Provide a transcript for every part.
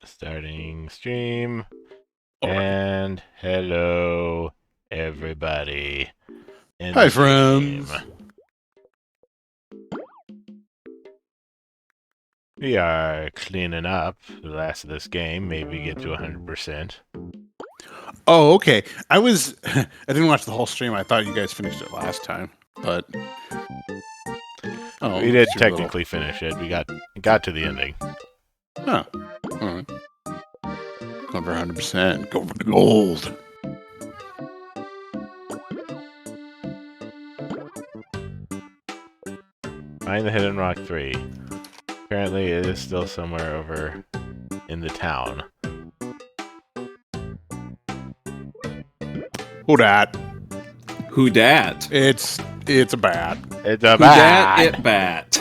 Starting stream. And hello, everybody in Hi, the stream. friends. We are cleaning up the last of this game. Maybe get to 100%. Oh, okay. I didn't watch the whole stream. I thought you guys finished it last time, but We did technically finish it. We got to the ending. Huh. All right. Going for 100%. Go for the gold. Find the Hidden Rock 3. Apparently, it is still somewhere over in the town. Who dat? Who dat? It's a bat. It's a Who dat? It bat.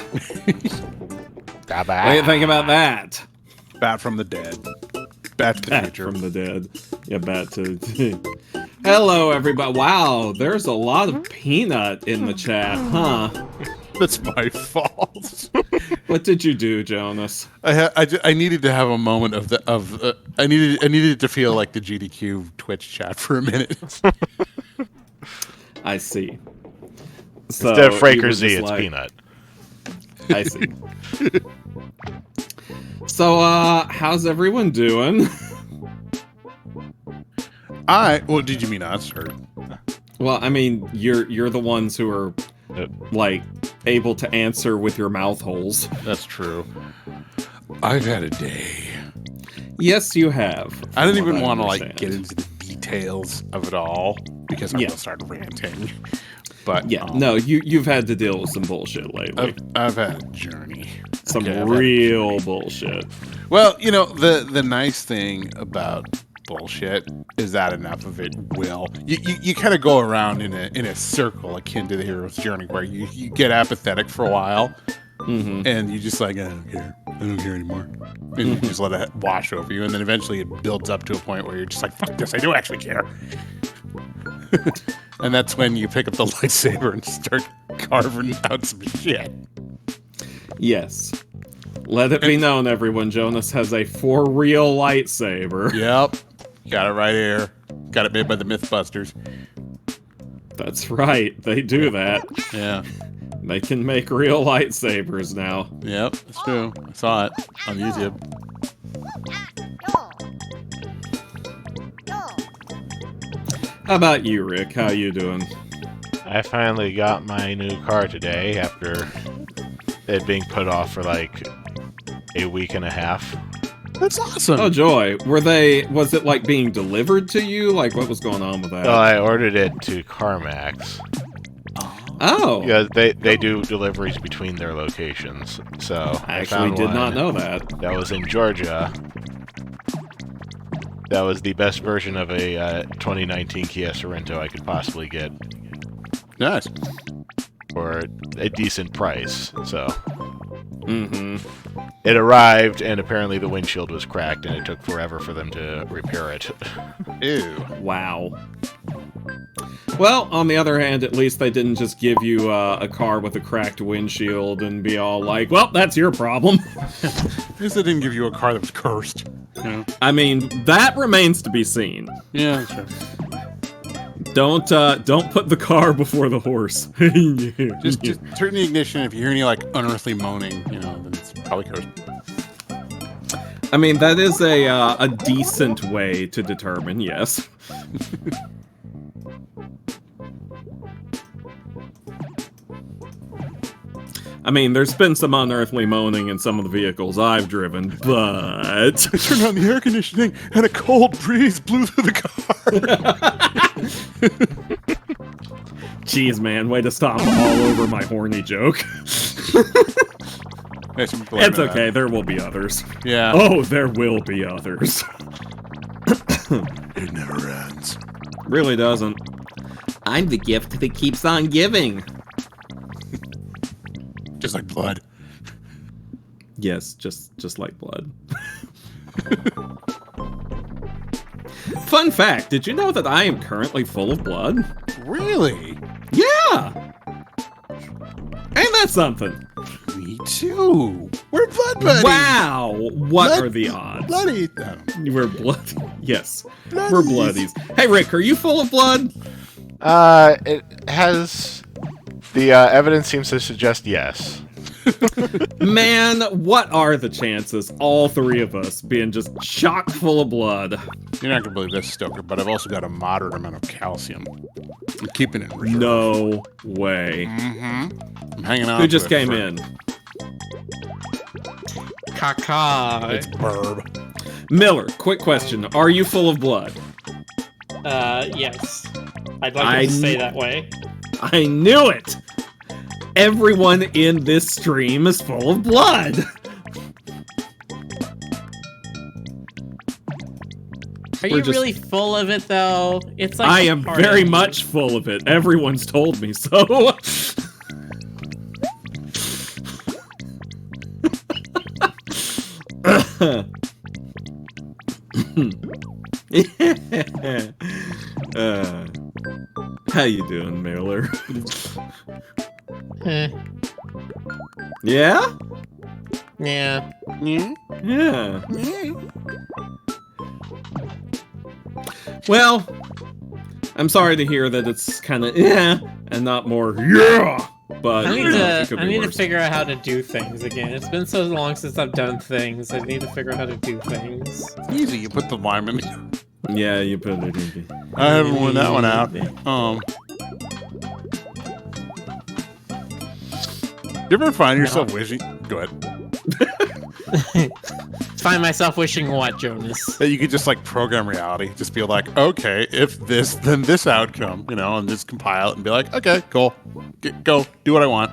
What do you think about that? Bat from the dead. Bat to the Bat future. from the dead. Yeah, bat to... Hello, everybody. Wow, there's a lot of peanut in the chat, huh? That's my fault. What did you do, Jonas? I needed to have a moment I needed it to feel like the GDQ Twitch chat for a minute. I see. So Instead of Fraker Z, just it's like, Peanut. I see. So, how's everyone doing? Well, did you mean us or? Well, I mean, you're the ones who are like able to answer with your mouth holes. That's true. I've had a day. Yes, you have. I didn't even want to like get into the details of it all because I'm Yeah. gonna start ranting. But Yeah, no, you've had to deal with some bullshit lately. I've had a journey. Some Okay, real bullshit. Well, you know the nice thing about bullshit is that enough of it will you kind of go around in a circle akin to the hero's journey where you get apathetic for a while and you just like I don't care anymore, and you just let it wash over you, and then eventually it builds up to a point where you're just like fuck this, I do actually care. And that's when you pick up the lightsaber and start carving out some shit. Yes. Let it be known, everyone, Jonas has a for real lightsaber. Yep. Got it right here. Got it made by the Mythbusters. That's right, they do that. Yeah. They can make real lightsabers now. Yep, that's true. I saw it on YouTube. How about you, Rick? How you doing? I finally got my new car today after it being put off for like a week and a half. That's awesome. Oh, joy. Was it like being delivered to you? Like, what was going on with that? Well, I ordered it to CarMax. Oh. Yeah, they do deliveries between their locations. So I actually did not know that. That was in Georgia. That was the best version of a 2019 Kia Sorento I could possibly get Nice. for a decent price. So Mm-hmm. it arrived, and apparently the windshield was cracked, and it took forever for them to repair it. Ew. Wow. Well, on the other hand, at least they didn't just give you a car with a cracked windshield and be all like, well, that's your problem. At least they didn't give you a car that was cursed. You know? I mean, that remains to be seen. Yeah, that's true. Don't put the car before the horse. Just turn the ignition. If you hear any like unearthly moaning, you know, then it's probably cursed. I mean, that is a decent way to determine, yes. I mean, there's been some unearthly moaning in some of the vehicles I've driven, but... I turned on the air conditioning and a cold breeze blew through the car. Jeez, man, way to stomp all over my horny joke. Nice to blame It's that. okay, there will be others. Yeah. Oh, there will be others. It never ends. Really doesn't. I'm the gift that keeps on giving. Just like blood. Yes, just like blood. Fun fact, did you know that I am currently full of blood? Really? Yeah! Ain't that something? Neat. too. We're blood buddies. Wow! What Blood- are the odds? Bloody. We're blood. Yes, Bloodies. we're bloodies. Hey, Rick, are you full of blood? It has the evidence seems to suggest yes. Man, what are the chances all three of us being just chock full of blood? You're not gonna believe this, Stoker, but I've also got a moderate amount of calcium. I'm keeping it in reserve. No way. I'm hanging out. Who just came in? Caca. It's Burb. Miller, quick question. Are you full of blood? Yes. I'd like it to stay that way. I knew it! Everyone in this stream is full of blood! Are you really full of it, though? It's like I a am part very of you. much full of it. Everyone's told me so. How you doing, Mailer? Eh, Yeah? yeah. Yeah. Well, I'm sorry to hear that it's kind of and not more yeah. But I need you know, it could to. I be need to worse. figure out how to do things again. It's been so long since I've done things. I need to figure out how to do things. Easy. You put the lime in. Yeah, you put it in. I haven't worn that one out. You ever find yourself wishing? Go ahead. Find myself wishing what, Jonas? That you could just like program reality, just be like, okay, if this, then this outcome, you know, and just compile it and be like, okay, cool, go, do what I want.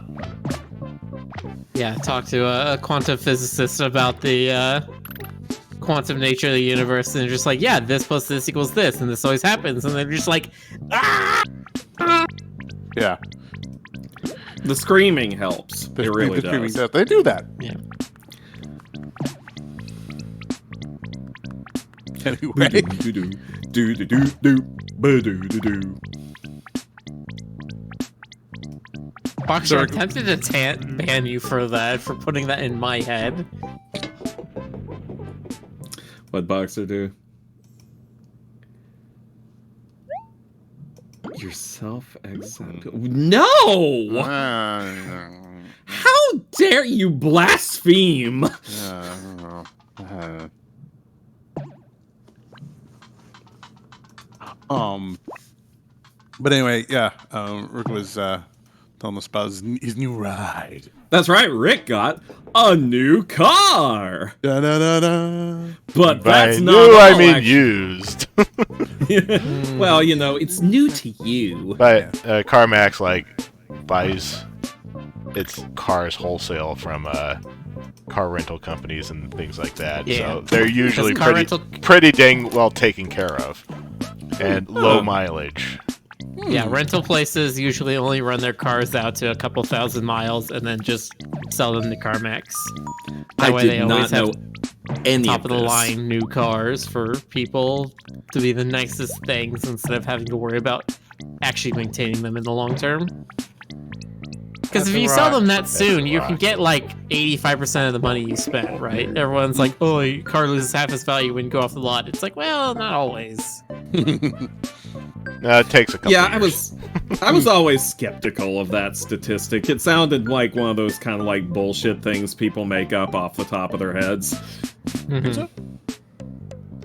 Yeah, talk to a quantum physicist about the quantum nature of the universe, and they're just like, yeah, this plus this equals this, and this always happens, and they're just like, ah! Yeah, The screaming helps. It really does. They do that. Yeah. Anyway, Boxer, I'm tempted to ban you for that, for putting that in my head. What Boxer do? You're self-accepted. No! How dare you blaspheme? But anyway, yeah, Rick was telling us about his new ride. That's right, Rick got a new car. Da, da, da, da. But By that's new, not all, I mean actually. used. Well, you know, it's new to you. But CarMax like buys its cars wholesale from car rental companies and things like that. Yeah. So they're usually car pretty dang well taken care of and low mileage. Yeah, rental places usually only run their cars out to a couple thousand miles and then just sell them to CarMax. That I way did they not always have know any top of the this. line new cars for people to be the nicest things instead of having to worry about actually maintaining them in the long term. Because if you sell them that soon, you can get like 85% of the money you spent, right? Everyone's like, oh, your car loses half its value when you go off the lot. It's like, well, not always. No, it takes a couple Yeah, years. I was always skeptical of that statistic. It sounded like one of those kind of like bullshit things people make up off the top of their heads. Mhm.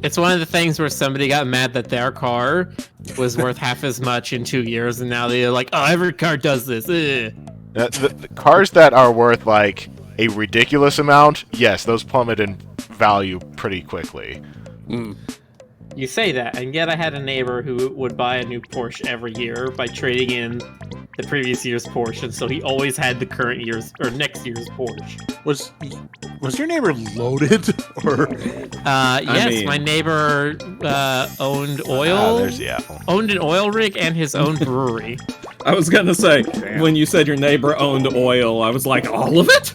It's one of the things where somebody got mad that their car was worth half as much in 2 years, and now they're like, oh, every car does this. Ugh. The cars that are worth like a ridiculous amount, yes, those plummet in value pretty quickly. You say that, and yet I had a neighbor who would buy a new Porsche every year by trading in the previous year's Porsche, and so he always had the current year's or next year's Porsche. Was your neighbor loaded or? Yes, mean- my neighbor owned oil, There's the apple. owned an oil rig and his own brewery. I was gonna say, when you said your neighbor owned oil, I was like, all of it?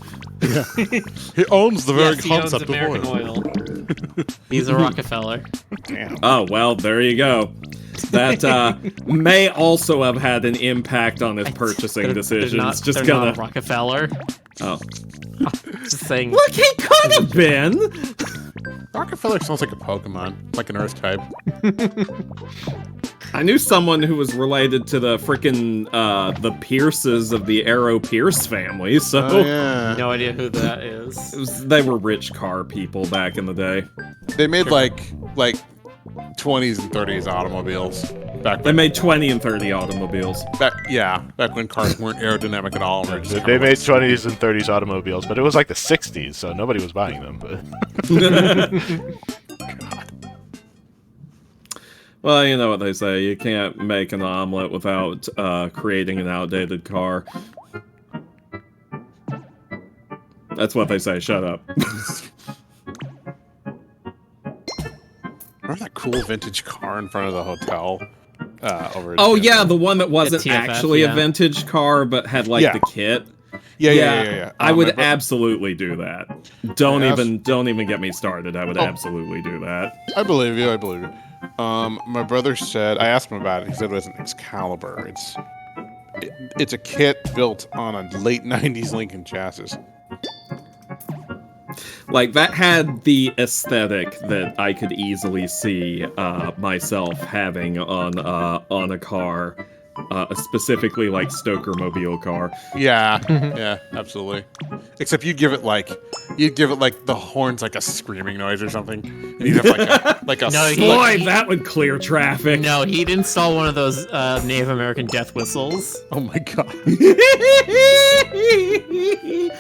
He owns the very Yes, he owns concept of American oil. oil. He's a Rockefeller. Damn. Oh, well, there you go. That may also have had an impact on his purchasing decisions. They're not gonna. Rockefeller. Oh. Just saying. Look, he could have been. Rockefeller sounds like a Pokemon, like an Earth type. I knew someone who was related to the frickin' the Pierces of the Arrow Pierce family, so Oh, yeah. No idea who that is. they were rich car people back in the day. They made like 20s and 30s automobiles back They when. made 20 and 30 automobiles. Back when cars weren't aerodynamic at all. And were just They made 20s and 30s automobiles, but it was like the 60s, so nobody was buying them. But Well, you know what they say, you can't make an omelet without creating an outdated car. That's what they say, shut up. Remember that cool vintage car in front of the hotel? Over at Oh TFF? yeah, the one that wasn't TFF, actually a yeah. vintage car, but had like Yeah. the kit. Yeah. I would my bro- absolutely do that. Don't Yeah, even get me started. I would absolutely do that. I believe you. My brother said, I asked him about it. He said it was an Excalibur. It's a kit built on a late '90s Lincoln chassis. Like that had the aesthetic that I could easily see myself having on a car, specifically like Stoker Mobile car. Yeah, yeah, absolutely. Except you'd give it like the horns like a screaming noise or something, and you'd have like a No, he- Boy, that would clear traffic. No, he'd install one of those Native American death whistles. oh my god,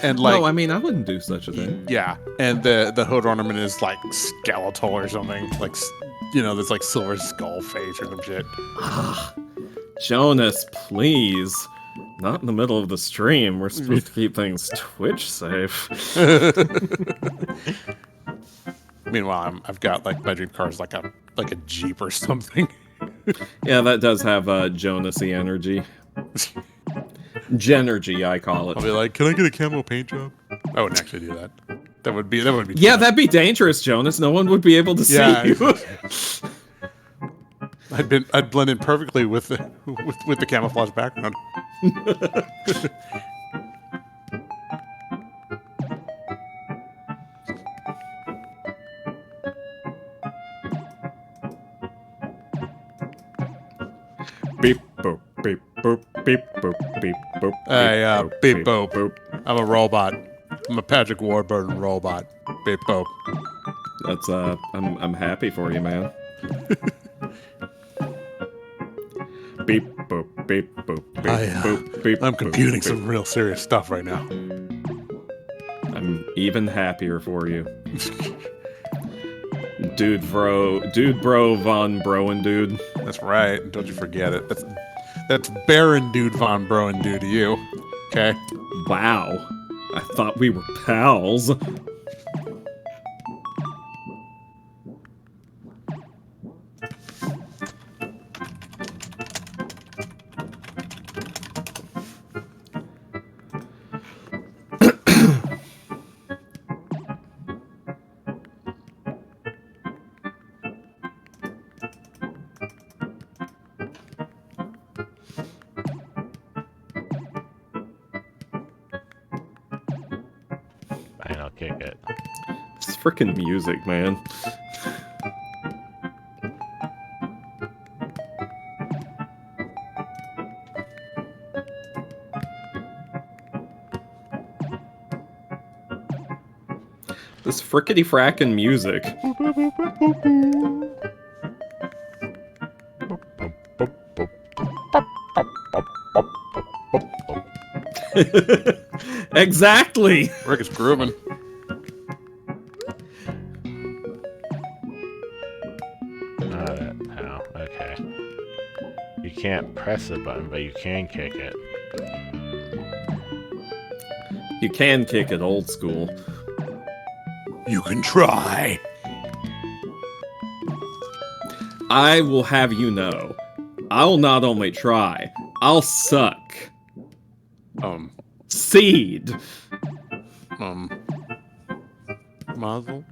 and like No, I mean I wouldn't do such a thing. yeah, and the hood ornament is like skeletal or something, like there's like silver skull face or some shit. Jonas, please. Not in the middle of the stream. We're supposed to keep things Twitch safe. Meanwhile, I've got like my dream car is like a Jeep or something. Yeah, that does have Jonasy energy. Genergy, I call it. I'll be like, can I get a camo paint job? I wouldn't actually do that. That would be Yeah, that'd be dangerous, Jonas. No one would be able to see Yeah, you. I'd blend in perfectly with the camouflage background. Beep boop beep boop beep boop beep boop. Hey, beep boop. I'm a robot. I'm a Patrick Warburton robot. Beep boop. That's I'm happy for you, man. Beep boop beep boop beep boop beep. I'm boop, computing beep. some real serious stuff right now. I'm even happier for you. Dude bro von Broen dude. That's right. Don't you forget it. That's Baron Dude Von Broen Dude to you. Okay. Wow. I thought we were pals. fine, I'll kick it. It's freaking music, man. This frickety frackin' music. Exactly. Rick is grooving. Oh, okay. You can't press the button, but you can kick it. You can kick it old school. You can try. I will have you know, I'll not only try, I'll suck. Seed. Mazel.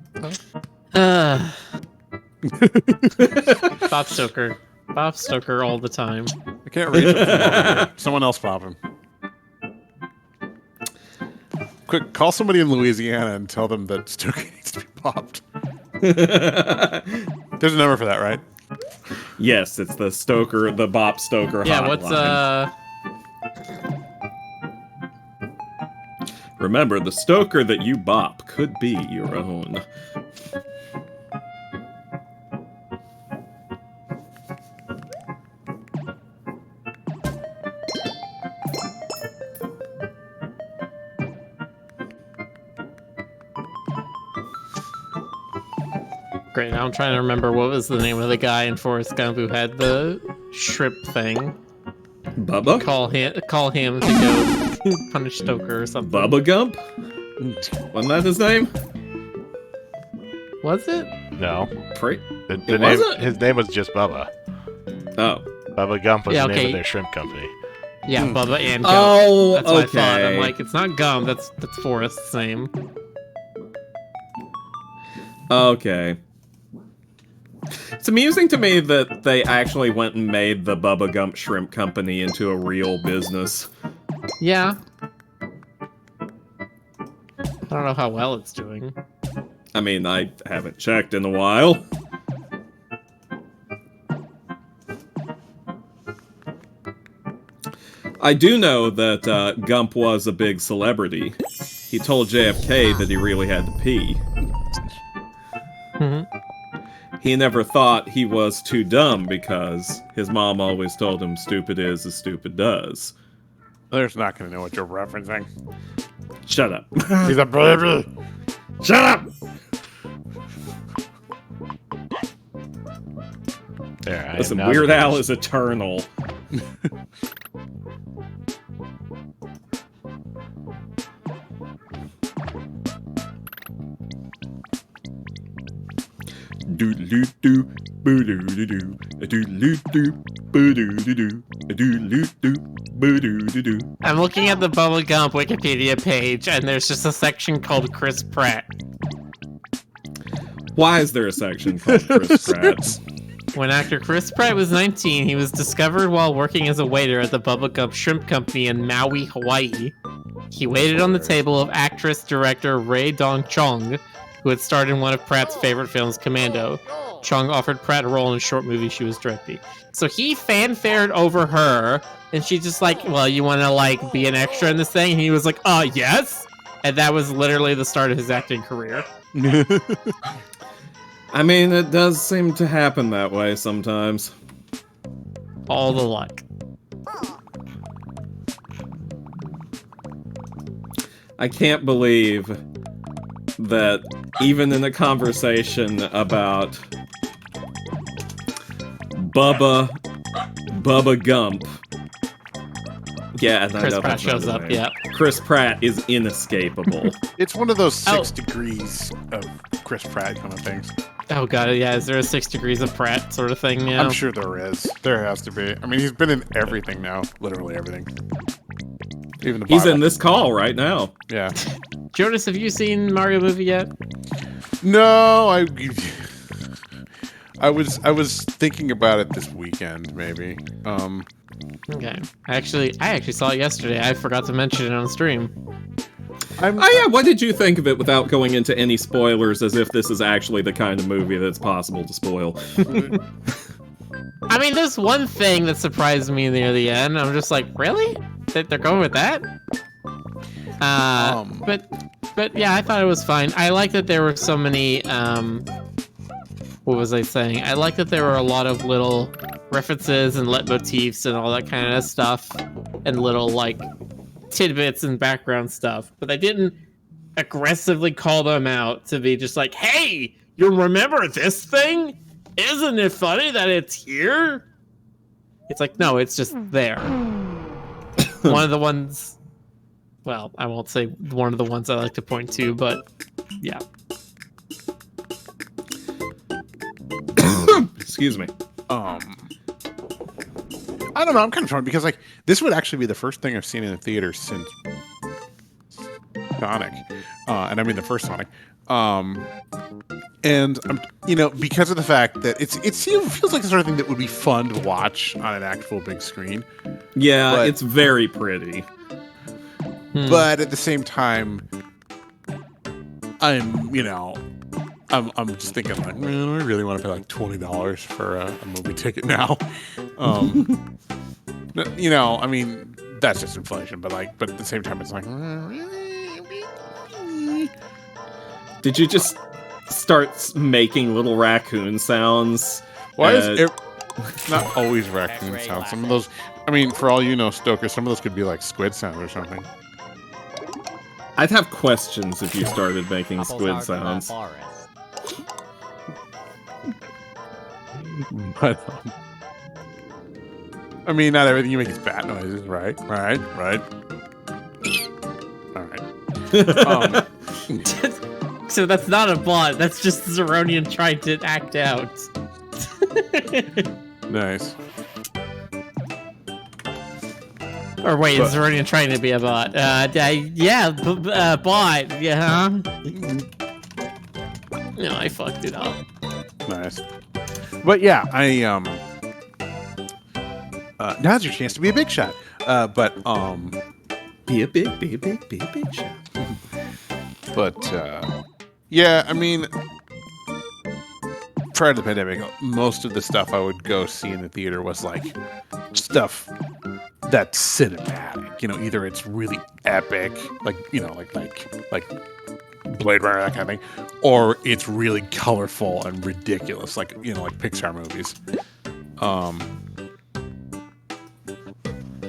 Bob Stoker. Bob Stoker all the time. I can't read it from over here. Someone else pop him. Quick, call somebody in Louisiana and tell them that Stoker needs to be popped. There's a number for that, right? Yes, it's the Stoker, the Bop Stoker Yeah, hotline. Remember, the Stoker that you bop could be your own. Great, now I'm trying to remember what was the name of the guy in Forrest Gump who had the shrimp thing. Bubba? Call him to go punish Stoker or something. Bubba Gump? Wasn't that his name? Was it? No. His name was just Bubba. Oh. Bubba Gump was the name of their shrimp company. Yeah, Bubba and Gump. Oh, that's what okay. I thought. I'm like, it's not Gump, that's Forrest's name. Okay. It's amusing to me that they actually went and made the Bubba Gump Shrimp Company into a real business. Yeah. I don't know how well it's doing. I mean, I haven't checked in a while. I do know that Gump was a big celebrity. He told JFK that he really had to pee. Mm-hmm. He never thought he was too dumb because his mom always told him stupid is as stupid does. There's not going to know what you're referencing. Shut up. He's a baby. Shut up! There, Listen, Weird Al is eternal. Doodle-doo, boo-doo-doo-doo, a-doodle-doo, boo-doo-doo-doo, a-doodle-doo, boo-doo-doo-doo. I'm looking at the Bubba Gump Wikipedia page, and there's just a section called Chris Pratt. Why is there a section called Chris Pratt? When actor Chris Pratt was 19, he was discovered while working as a waiter at the Bubba Gump Shrimp Company in Maui, Hawaii. He waited on the table of actress-director Rae Dong Chong, who had starred in one of Pratt's favorite films, Commando. Chong offered Pratt a role in a short movie she was directing. So he fanfared over her, and she's just like, well, you want to, like, be an extra in this thing? And he was like, yes! And that was literally the start of his acting career. I mean, it does seem to happen that way sometimes. All the luck. I can't believe that even in a conversation about Bubba Gump. Yeah, and Chris Pratt shows up, yeah. Chris Pratt is inescapable. It's one of those 6 degrees of Chris Pratt kind of things. Oh god, yeah, is there a 6 degrees of Pratt sort of thing now? I'm sure there is. There has to be. I mean, he's been in everything now. Literally everything. Even the He's Bible. in this call right now. Yeah. Jonas, have you seen Mario movie yet? No, I was thinking about it this weekend, maybe. Okay. I actually saw it yesterday. I forgot to mention it on stream. What did you think of it without going into any spoilers, as if this is actually the kind of movie that's possible to spoil? I mean, there's one thing that surprised me near the end. I'm just like, really? That they're going with that? But yeah, I thought it was fine. I like that there were so many, what was I saying? I like that there were a lot of little references and leitmotifs and all that kind of stuff, and little, like, tidbits and background stuff. But they didn't aggressively call them out to be just like, hey, you remember this thing? Isn't it funny that it's here? It's like, no, it's just there. One of the ones... Well, I won't say one of the ones I like to point to, but yeah. Excuse me. I don't know. I'm kind of torn because, like, this would actually be the first thing I've seen in the theater since Sonic, and I mean the first Sonic. And because of the fact that it feels like the sort of thing that would be fun to watch on an actual big screen. Yeah, it's very pretty. But at the same time, I'm just thinking like, man, I really want to pay like $20 for a movie ticket now. I mean, that's just inflation, but at the same time, it's like, Did you just start making little raccoon sounds? why is it not always raccoon sounds? Some of those, I mean, for all you know, Stoker, some of those could be like squid sounds or something. I'd have questions if you started making squid sounds. But I mean, not everything you make is bat noises, right? Right. All right. So that's not a bot. That's just Zeronian trying to act out. Nice. Or wait, is Zeronian trying to be a bot? Bot. Yeah. No, I fucked it up. Nice. But yeah, now's your chance to be a big shot. Be a big shot. But yeah, I mean, prior to the pandemic, most of the stuff I would go see in the theater was like stuff that's cinematic. Either it's really epic, like Blade Runner, that kind of thing, or it's really colorful and ridiculous, like Pixar movies.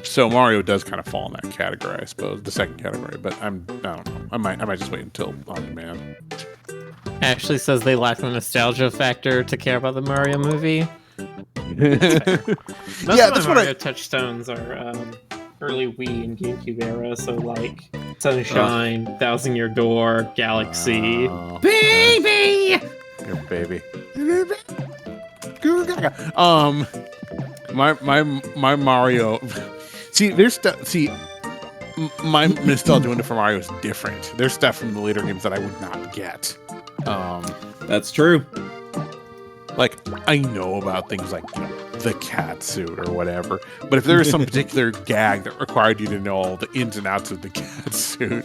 So Mario does kind of fall in that category, I suppose, the second category. But I don't know. I might just wait until on demand. Ashley says they lack the nostalgia factor to care about the Mario movie. Most of my Mario touchstones are early Wii and GameCube era, so like Sunshine, Thousand Year Door, Galaxy. Baby! Your baby. My Mario. My nostalgia for Mario is different. There's stuff from the later games that I would not get. That's true. Like, I know about things like the cat suit or whatever, but if there was some particular gag that required you to know all the ins and outs of the cat suit,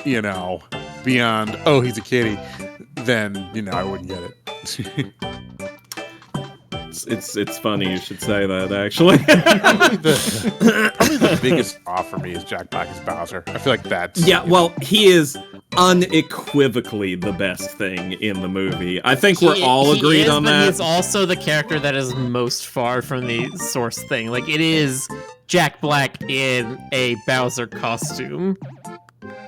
beyond, oh, he's a kitty, then, I wouldn't get it. It's funny you should say that, actually. Probably the biggest draw for me is Jack Black as Bowser. I feel like that's... Yeah, well, he is unequivocally the best thing in the movie. I think we're all agreed on that. But he's also the character that is most far from the source thing. Like, it is Jack Black in a Bowser costume.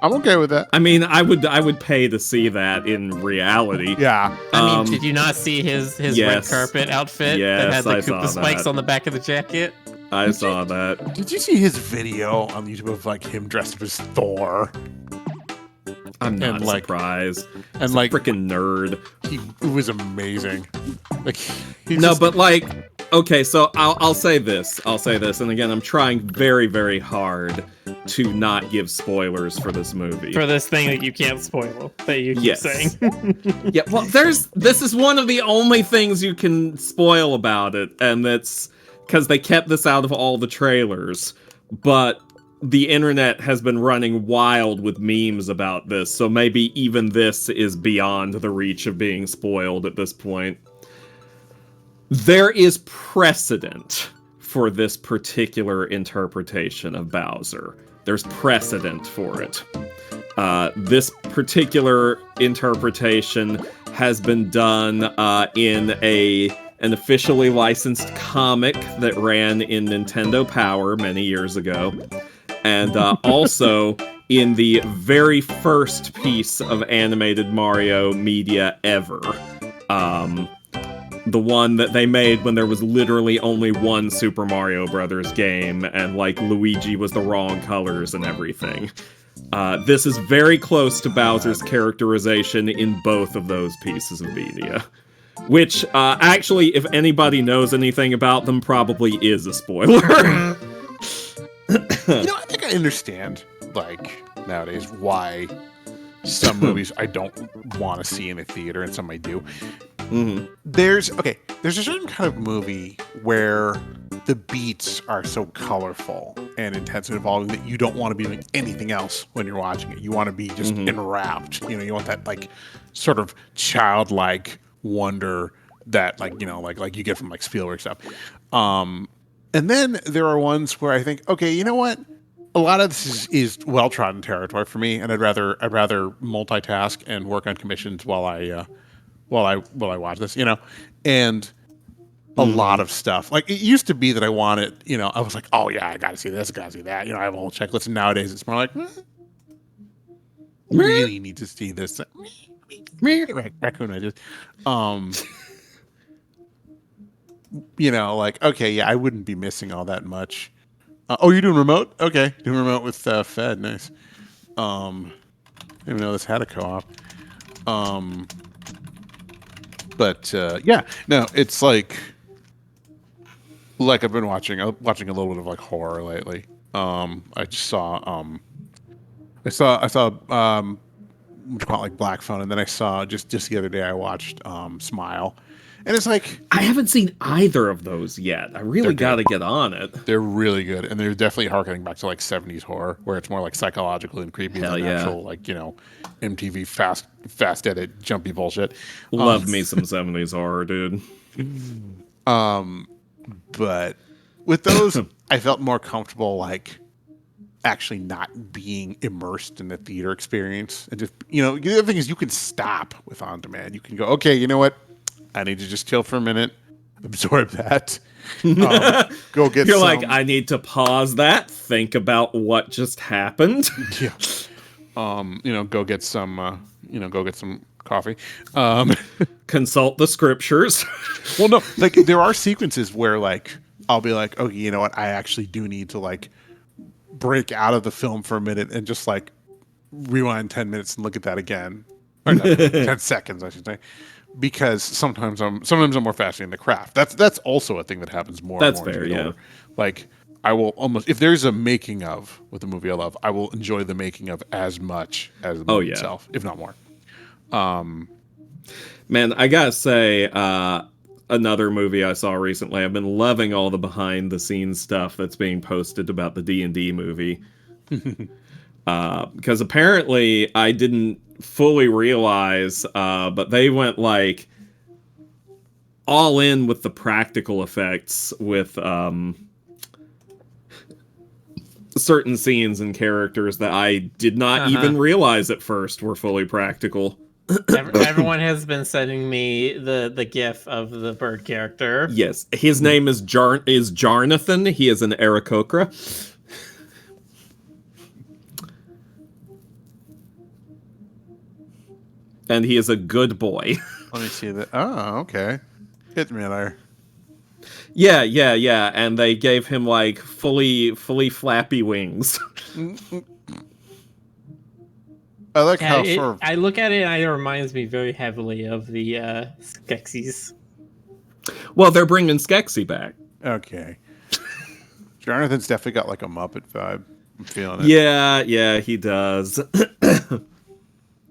I'm okay with that. I mean, I would pay to see that in reality. Yeah. I mean, did you not see his red carpet outfit that had the Koopa spikes on the back of the jacket? I saw that. Did you see his video on YouTube of like him dressed up as Thor? I'm not surprised. And like freaking nerd. It was amazing. Like okay, so I'll say this. And again, I'm trying very, very hard to not give spoilers for this movie. For this thing that you can't spoil, that you keep saying. Yeah, well, this is one of the only things you can spoil about it, and that's because they kept this out of all the trailers. But the internet has been running wild with memes about this, so maybe even this is beyond the reach of being spoiled at this point. There is precedent for this particular interpretation of Bowser. There's precedent for it. This particular interpretation has been done in an officially licensed comic that ran in Nintendo Power many years ago, and also in the very first piece of animated Mario media ever. The one that they made when there was literally only one Super Mario Brothers game, and like Luigi was the wrong colors and everything. This is very close to Bowser's characterization in both of those pieces of media. Which, actually, if anybody knows anything about them, probably is a spoiler. I think I understand, like, nowadays, why some movies I don't want to see in a theater and some I do. Mm-hmm. There's a certain kind of movie where the beats are so colorful and intense and evolving that you don't want to be doing anything else when you're watching it. You want to be just enwrapped. You know, you want that like sort of childlike wonder that like you get from like Spielberg stuff. And then there are ones where I think, okay, you know what? A lot of this is well-trodden territory for me, and I'd rather multitask and work on commissions while I watch this, you know. And a lot of stuff. Like it used to be that I wanted, you know, I was like, oh yeah, I gotta see this, I gotta see that. You know, I have a whole checklist. And nowadays it's more like, really need to see this. Raccoon, I just, you know, like, okay, yeah, I wouldn't be missing all that much. Oh, you're doing remote? Okay, doing remote with Fed. Nice. I didn't know this had a co-op. But yeah, no, it's like I've been watching a little bit of like horror lately. I just saw what you call it, like Black Phone, and then I saw just the other day I watched Smile, and it's like I haven't seen either of those yet. I really got to get on it. They're really good, and they're definitely harkening back to like 70s horror, where it's more like psychological and creepy than actual like, you know, MTV fast edit jumpy bullshit. Love me some 70s horror, dude. But with those, I felt more comfortable like actually not being immersed in the theater experience, and just, you know, the other thing is you can stop with on demand. You can go, okay, you know what, I need to just chill for a minute, absorb that. Go get. You're like, I need to pause that, think about what just happened. Yeah. You know, go get some coffee. Consult the scriptures. Well, no, like there are sequences where like I'll be like, okay, you know what, I actually do need to like break out of the film for a minute and just like rewind 10 minutes and look at that again. Or no, 10 seconds, I should say. Because sometimes I'm more fascinated in the craft. That's also a thing that happens more. That's and more fair, yeah. Like I will almost, if there's a making of with a movie I love, I will enjoy the making of as much as the movie itself, if not more. Man, I gotta say, another movie I saw recently, I've been loving all the behind the scenes stuff that's being posted about the D&D movie. Because apparently I didn't fully realize, but they went like all in with the practical effects with certain scenes and characters that I did not even realize at first were fully practical. Everyone has been sending me the gif of the bird character. Yes, his name is Jarnathan. He is an Aarakocra. And he is a good boy. Let me see that. Oh, okay. Hit me there. Yeah. And they gave him like fully flappy wings. I like how sort of... I look at it and it reminds me very heavily of the Skeksis. Well, they're bringing Skeksis back. Okay. Jonathan's definitely got like a Muppet vibe. I'm feeling it. Yeah, he does.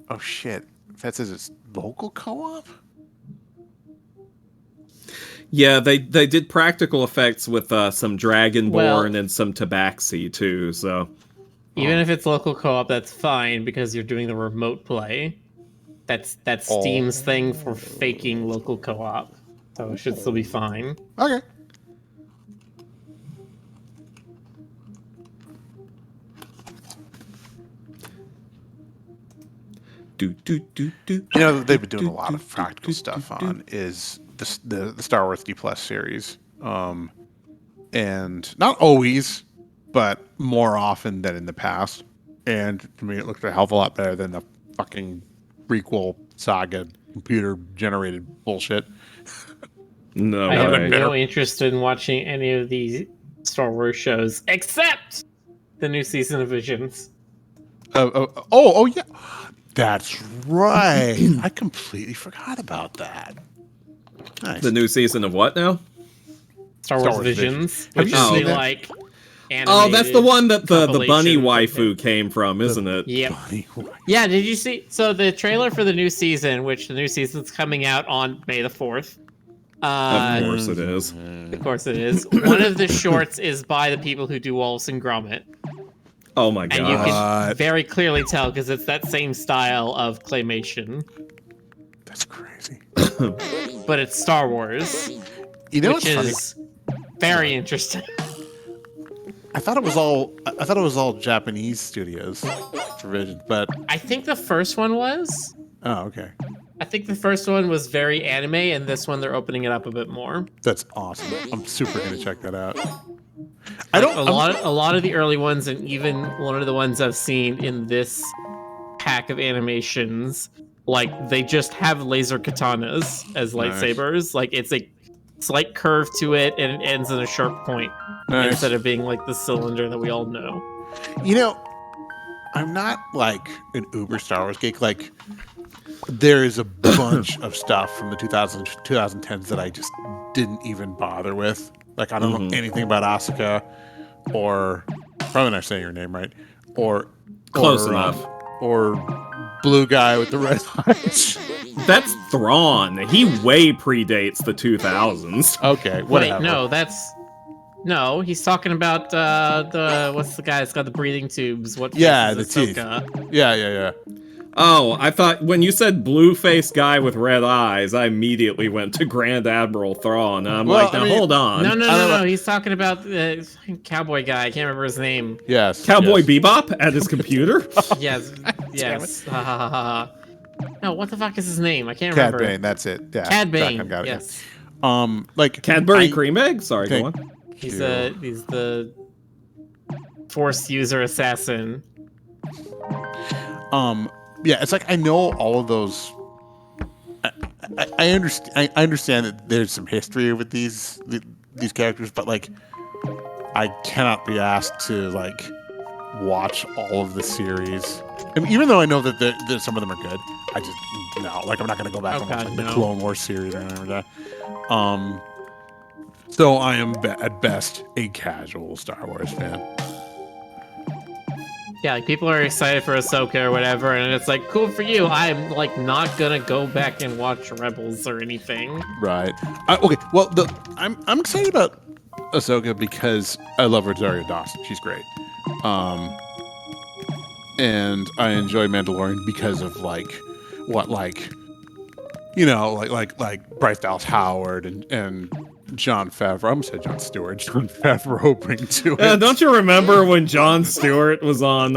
Oh shit. That says it's local co-op? Yeah, they did practical effects with some Dragonborn and some Tabaxi too, so... Even if it's local co-op, that's fine, because you're doing the remote play. That's Steam's thing for faking local co-op. So it should still be fine. Okay. You know, they've been doing a lot of practical stuff on is the Star Wars D Plus series. And not always, but more often than in the past. And to me, it looked a hell of a lot better than the fucking prequel saga computer-generated bullshit. No I have way. no interest in watching any of these Star Wars shows, except the new season of Visions. Oh, yeah. That's right. I completely forgot about that. Nice. The new season of what now? Star Wars Visions. Have Which you is seen that? like Oh, that's the one that the bunny compilation. waifu came from, isn't it? Yep. Yeah, did you see? So the trailer for the new season, which the new season's coming out on May the 4th. Of course it is. Of course it is. One of the shorts is by the people who do Wallace and Gromit. Oh my god. And you can very clearly tell because it's that same style of claymation. That's crazy. But it's Star Wars. You know which what's funny? is very interesting. I thought it was all Japanese studios for Vision, but I think the first one was. oh, okay. I think the first one was very anime, and this one they're opening it up a bit more. That's awesome. I'm super gonna check that out. A lot of the early ones, and even one of the ones I've seen in this pack of animations, like they just have laser katanas as lightsabers. Like it's a slight curve to it, and it ends in a sharp point instead of being like the cylinder that we all know. You know, I'm not like an uber Star Wars geek. Like, there is a bunch of stuff from the 2010s that I just didn't even bother with. Like, I don't know anything about Asuka, or probably not saying your name right, or Close enough. Or blue guy with the red eyes. That's Thrawn. He way predates the 2000s. Okay, whatever. No, he's talking about what's the guy that's got the breathing tubes? What? Yeah, the Ahsoka? teeth. Yeah. Oh, I thought when you said blue-faced guy with red eyes, I immediately went to Grand Admiral Thrawn. I'm hold on. No. He's talking about the cowboy guy. I can't remember his name. Yes. Cowboy Bebop at his computer? Yes. No, what the fuck is his name? I can't Cad remember. Bane, that's it. Yeah. Cad Bane. Got it, Yes. Yeah. Like Cadbury cream egg? Sorry, go on. He's the Force user assassin. Yeah, it's like I know all of those. I understand that there's some history with these characters, but like, I cannot be asked to like watch all of the series. I mean, even though I know that some of them are good, I just no. Like, I'm not gonna go back and watch like, the Clone Wars series or anything like that. So I am at best a casual Star Wars fan. Yeah, like people are excited for Ahsoka or whatever, and it's like, cool for you. I'm like not gonna go back and watch Rebels or anything. Right. Okay. Well, I'm excited about Ahsoka because I love Rosario Dawson. She's great. And I enjoy Mandalorian because of like Bryce Dallas Howard and Jon Favreau. I almost said Jon Stewart. Jon Favreau bring to it. Don't you remember when Jon Stewart was on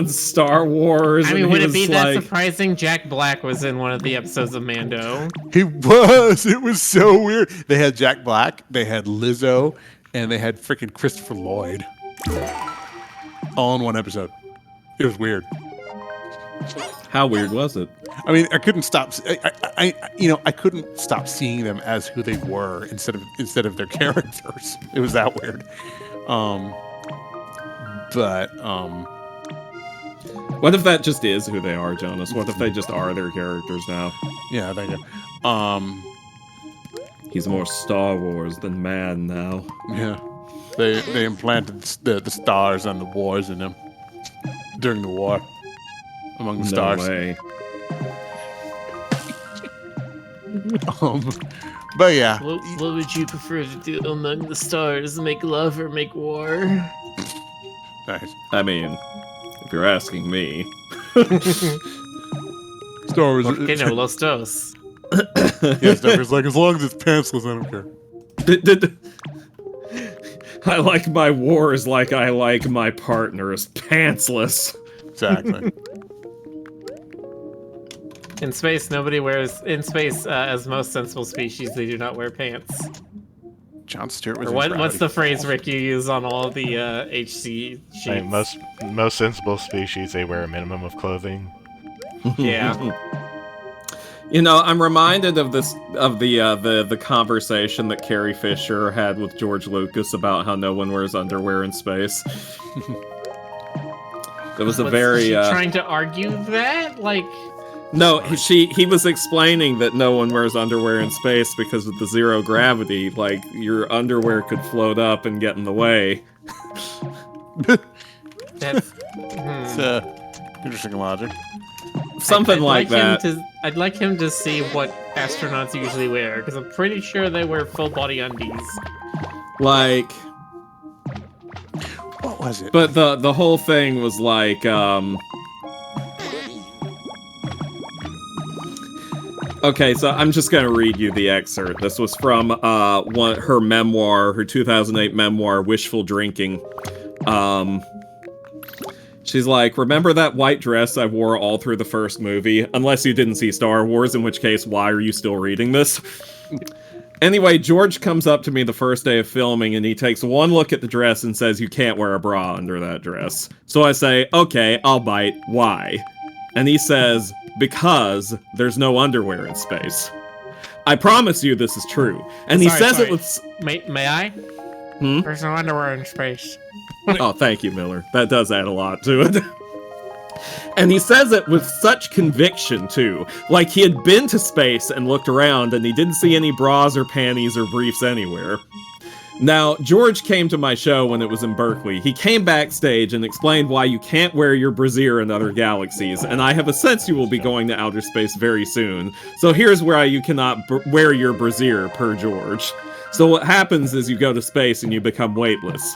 Star Wars? I mean, would it be that surprising? Jack Black was in one of the episodes of Mando. He was. It was so weird. They had Jack Black, they had Lizzo, and they had freaking Christopher Lloyd all in one episode. It was weird. How weird was it? I mean, I couldn't stop. I couldn't stop seeing them as who they were instead of their characters. It was that weird. What if that just is who they are, Jonas? What if they just are their characters now? Yeah, thank you. He's more Star Wars than man now. Yeah, they implanted the stars and the wars in him during the war among the stars. No way. But yeah. What would you prefer to do among the stars? Make love or make war? Nice. I mean, if you're asking me. Star Wars. Okay, no, Los Dos. Yeah, Star Wars like, as long as it's pantsless, I don't care. I like my wars like I like my partners, pantsless. Exactly. In space, nobody wears. In space, as most sensible species, they do not wear pants. Jon Stewart was. Or what's the phrase, Rick, you use on all the HC sheets? I mean, most sensible species, they wear a minimum of clothing. Yeah. You know, I'm reminded of the conversation that Carrie Fisher had with George Lucas about how no one wears underwear in space. It was she trying to argue that? Like... No, he was explaining that no one wears underwear in space because of the zero gravity. Like, your underwear could float up and get in the way. That's... It's interesting logic. something like that. I'd like him to see what astronauts usually wear, because I'm pretty sure they wear full body undies. Like, What was it? but the whole thing was like, okay, so I'm just gonna read you the excerpt. This was from her memoir, her 2008 memoir, Wishful Drinking. She's like, remember that white dress I wore all through the first movie? Unless you didn't see Star Wars, in which case, why are you still reading this? Anyway, George comes up to me the first day of filming and he takes one look at the dress and says, you can't wear a bra under that dress. So I say, okay, I'll bite. Why? And he says, because there's no underwear in space. I promise you this is true. And he says it with... May I? There's no underwear in space. Oh, thank you, Miller. That does add a lot to it. And he says it with such conviction, too. Like he had been to space and looked around and he didn't see any bras or panties or briefs anywhere. Now, George came to my show when it was in Berkeley. He came backstage and explained why you can't wear your brassiere in other galaxies, and I have a sense you will be going to outer space very soon. So here's why you cannot wear your brassiere, per George. So what happens is you go to space and you become weightless.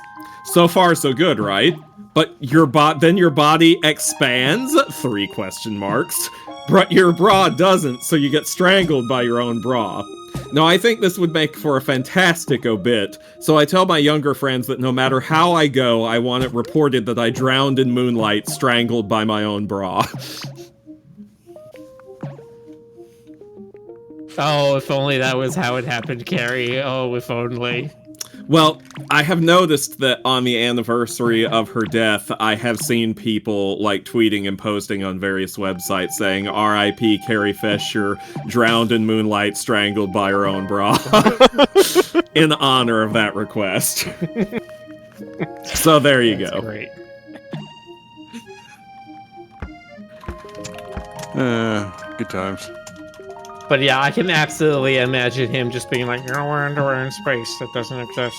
So far, so good, right? But then your body expands? 3 question marks. But your bra doesn't, so you get strangled by your own bra. Now, I think this would make for a fantastic obit, so I tell my younger friends that no matter how I go, I want it reported that I drowned in moonlight, strangled by my own bra. Oh, if only that was how it happened, Carrie. Oh, if only. Well, I have noticed that on the anniversary of her death, I have seen people like tweeting and posting on various websites saying R.I.P. Carrie Fisher, drowned in moonlight, strangled by her own bra, in honor of that request. So there you go. Great. Good times. But yeah, I can absolutely imagine him just being like, you don't wear underwear in space, that doesn't exist.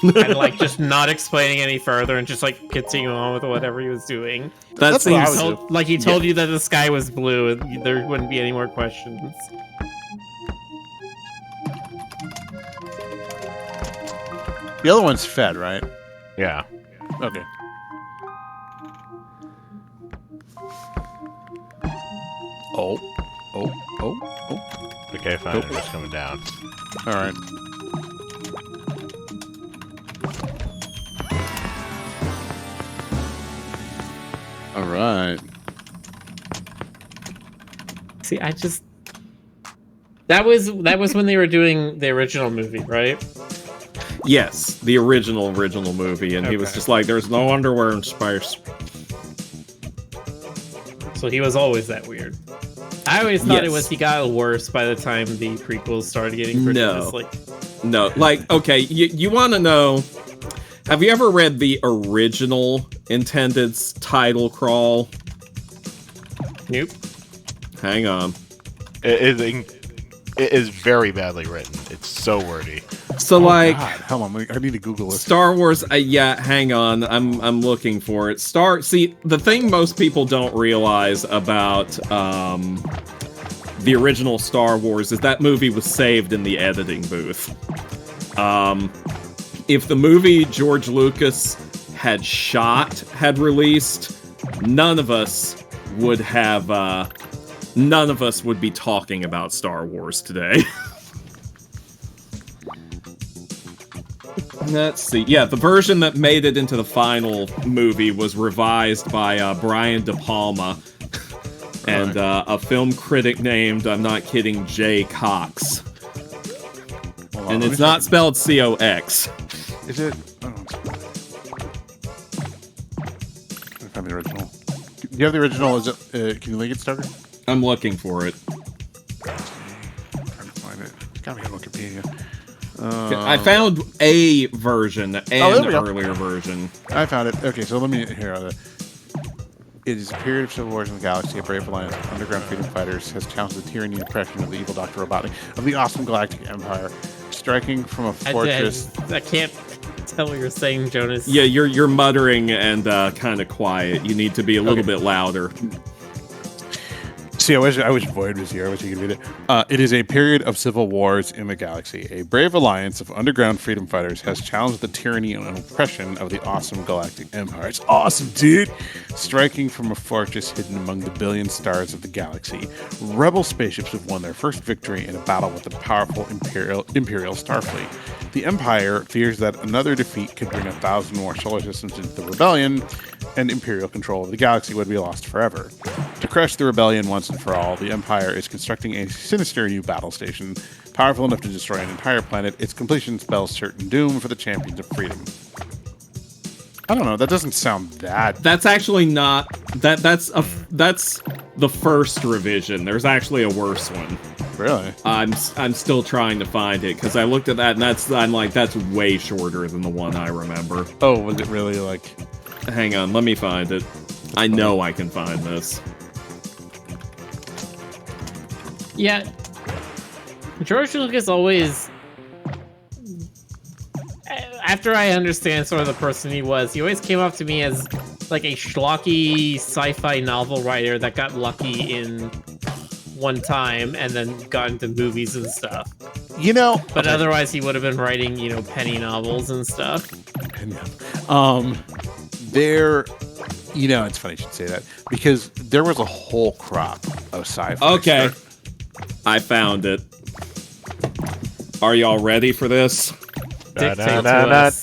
And like just not explaining any further and just like continuing on with whatever he was doing. That seems like he told you that the sky was blue and there wouldn't be any more questions. The other one's fed, right? Yeah. Okay. Oh. Okay, fine. I'm just coming down. All right. All right. See, that was when they were doing the original movie, right? Yes, the original movie, and he was just like, there's no underwear in space. So he was always that weird. I always thought it was he got worse by the time the prequels started getting produced. No, like, okay, you want to know, have you ever read the original intended title crawl? Nope. Hang on. It is very badly written. It's so wordy. So like, God. Hold on, I need to Google this. Star Wars. Yeah, hang on. I'm looking for it. See, the thing most people don't realize about the original Star Wars is that movie was saved in the editing booth. If the movie George Lucas had released, none of us would be talking about Star Wars today. Let's see. Yeah, the version that made it into the final movie was revised by Brian De Palma and a film critic named, I'm not kidding, Jay Cox. And it's not spelled C-O-X. Is it? Oh, I found the original. Do you have the original? Is it? Can you link it, Starter? I'm looking for it. I'm trying to find it. It's gotta be on Wikipedia. I found a version and an earlier version. I found it. Okay, so let me hear it. It is a period of civil wars in the galaxy. A brave alliance of underground freedom fighters has challenged the tyranny and oppression of the evil Dr. Robotnik of the awesome galactic empire, striking from a fortress. I can't tell what you're saying, Jonas. Yeah, you're muttering and kind of quiet. You need to be a little bit louder. See, I wish Void was here. I wish he could read it. It is a period of civil wars in the galaxy. A brave alliance of underground freedom fighters has challenged the tyranny and oppression of the awesome galactic empire. It's awesome, dude! Striking from a fortress hidden among the billion stars of the galaxy, rebel spaceships have won their first victory in a battle with the powerful Imperial Starfleet. The Empire fears that another defeat could bring 1,000 more solar systems into the rebellion, and Imperial control of the galaxy would be lost forever. To crush the rebellion once and for all, the Empire is constructing a sinister new battle station, powerful enough to destroy an entire planet. Its completion spells certain doom for the champions of freedom. I don't know. That doesn't sound that. That's actually not that's the first revision. There's actually a worse one. Really? I'm still trying to find it because I looked at that and that's way shorter than the one I remember. Oh, was it really like? Hang on, let me find it. I know I can find this. Yeah. George Lucas always, after I understand sort of the person he always came off to me as like a schlocky sci-fi novel writer that got lucky in one time and then got into movies and stuff. But otherwise he would have been writing, penny novels and stuff. It's funny you should say that because there was a whole crop of sci-fi. Okay. I found it. Are y'all ready for this? Dictate to us.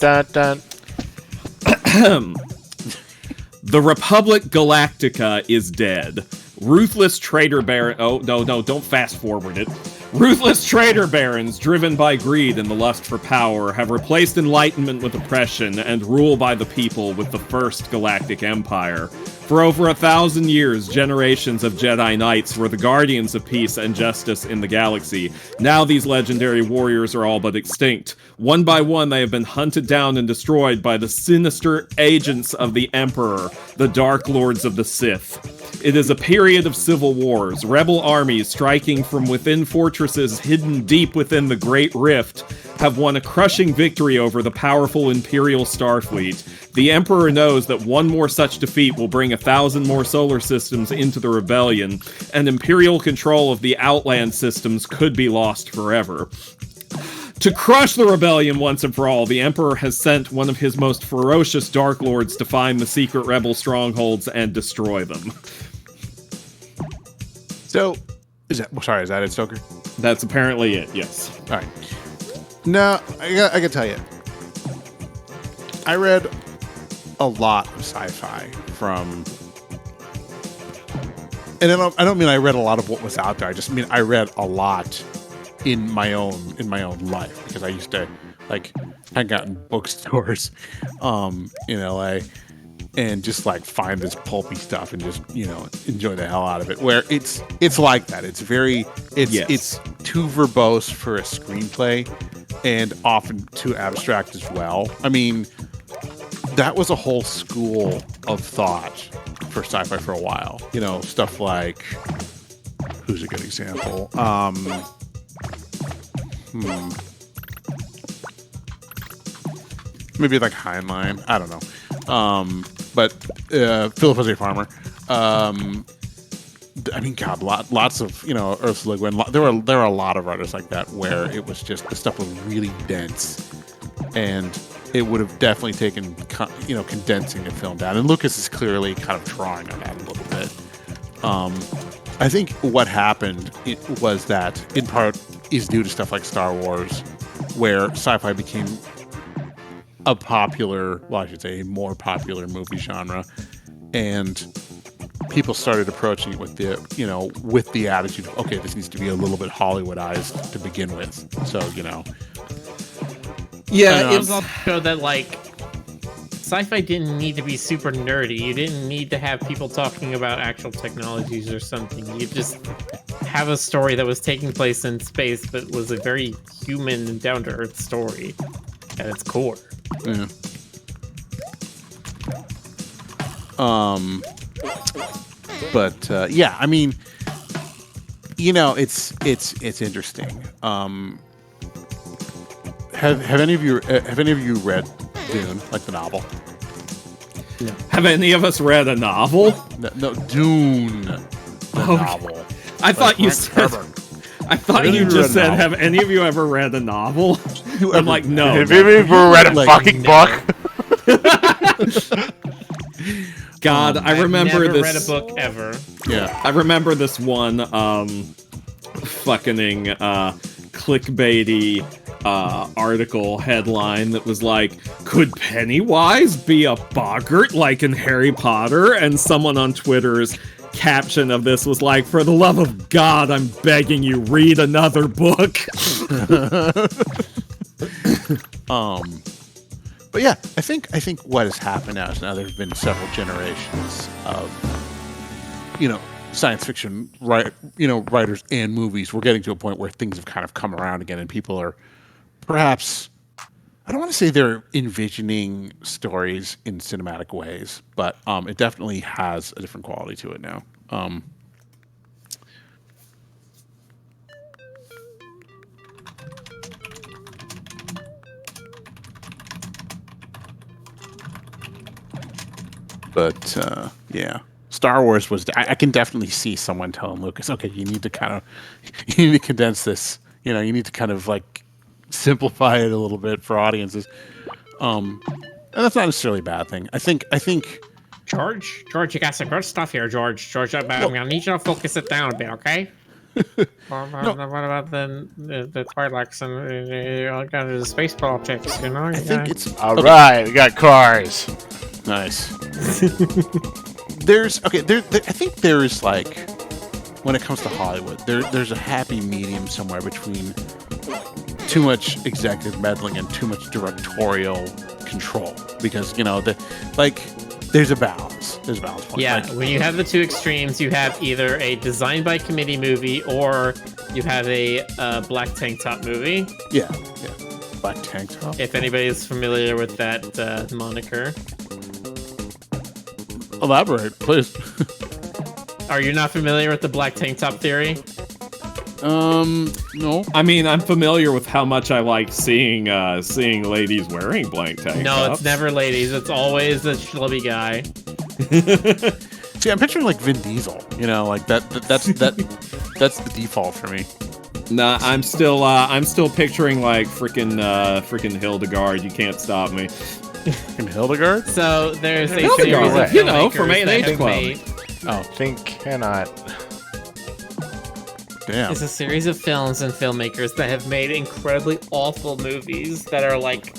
The Republic Galactica is dead. Ruthless trader baron... Oh, no, don't fast forward it. Ruthless trader barons, driven by greed and the lust for power, have replaced enlightenment with oppression and rule by the people with the First Galactic Empire. For over 1,000 years, generations of Jedi Knights were the guardians of peace and justice in the galaxy. Now these legendary warriors are all but extinct. One by one, they have been hunted down and destroyed by the sinister agents of the Emperor, the Dark Lords of the Sith. It is a period of civil wars, rebel armies striking from within fortresses hidden deep within the Great Rift have won a crushing victory over the powerful Imperial Starfleet. The Emperor knows that one more such defeat will bring 1,000 more solar systems into the rebellion, and Imperial control of the Outland systems could be lost forever. To crush the rebellion once and for all, the Emperor has sent one of his most ferocious Dark Lords to find the secret rebel strongholds and destroy them. So, is that it, Stoker? That's apparently it, yes. All right. No, I gotta tell you, I read a lot of sci-fi from, and I don't mean I read a lot of what was out there. I just mean I read a lot in my own life because I used to hang out in bookstores in LA and just find this pulpy stuff and just enjoy the hell out of it. Where it's like that. It's too verbose for a screenplay and often too abstract as well. I mean, that was a whole school of thought for sci-fi for a while. Stuff like, who's a good example? Maybe Heinlein. I don't know. But Philip Jose Farmer. I mean, God, lots of Ursula Le Guin. There are a lot of writers like that where it was just the stuff was really dense, and it would have definitely taken condensing the film down. And Lucas is clearly kind of drawing on that a little bit. I think what happened was that in part is due to stuff like Star Wars, where sci-fi became a more popular movie genre, and people started approaching it with the attitude of, okay, this needs to be a little bit Hollywoodized to begin with. So yeah, it was also showed that sci-fi didn't need to be super nerdy. You didn't need to have people talking about actual technologies or something. You just have a story that was taking place in space, but was a very human and down-to-earth story at its core. Yeah. But yeah, I mean, it's interesting. Have any of you read Dune, the novel? No. Have any of us read a novel? No, Dune. the novel. I thought you said. I thought Really you read just a said, novel? "Have any of you ever read a novel?" I'm like, no. Have you ever read a Like, fucking book? God, I I've remember never this. read a book ever. Yeah. I remember this one fucking clickbaity article headline that was like, "Could Pennywise be a boggart like in Harry Potter?" And someone on Twitter's caption of this was like, "For the love of God, I'm begging you, read another book." But yeah, I think what has happened now is there have been several generations of, science fiction writers and movies. We're getting to a point where things have kind of come around again, and people are perhaps, I don't want to say they're envisioning stories in cinematic ways, but it definitely has a different quality to it now. But yeah, Star Wars was. I can definitely see someone telling Lucas, "Okay, you need to condense this. You need to kind of like simplify it a little bit for audiences." And that's not necessarily a bad thing. I think. George, you got some good stuff here, George. I'm gonna need you to focus it down a bit, okay? What about the Twi'leks and the space politics? I think it's All right, we got cars. nice. There. I think there's like, when it comes to Hollywood, there's a happy medium somewhere between too much executive meddling and too much directorial control, because there's a balance. There's a balance point. Yeah, when you have the two extremes, you have either a design by committee movie or you have a black tank top movie. Yeah. Black tank top. If anybody is familiar with that moniker. Elaborate, please. Are you not familiar with the black tank top theory? No. I mean, I'm familiar with how much I like seeing ladies wearing blank tank No, tops. it's never ladies. It's always the schlubby guy. See, I'm picturing like Vin Diesel. That's the default for me. Nah, I'm still picturing like freaking Hildegard. You can't stop me. In Hildegard? So there's a Hildegard, series of from filmmakers that A&H have Club. made. Oh, Think cannot. damn. It's a series of films and filmmakers that have made incredibly awful movies that are like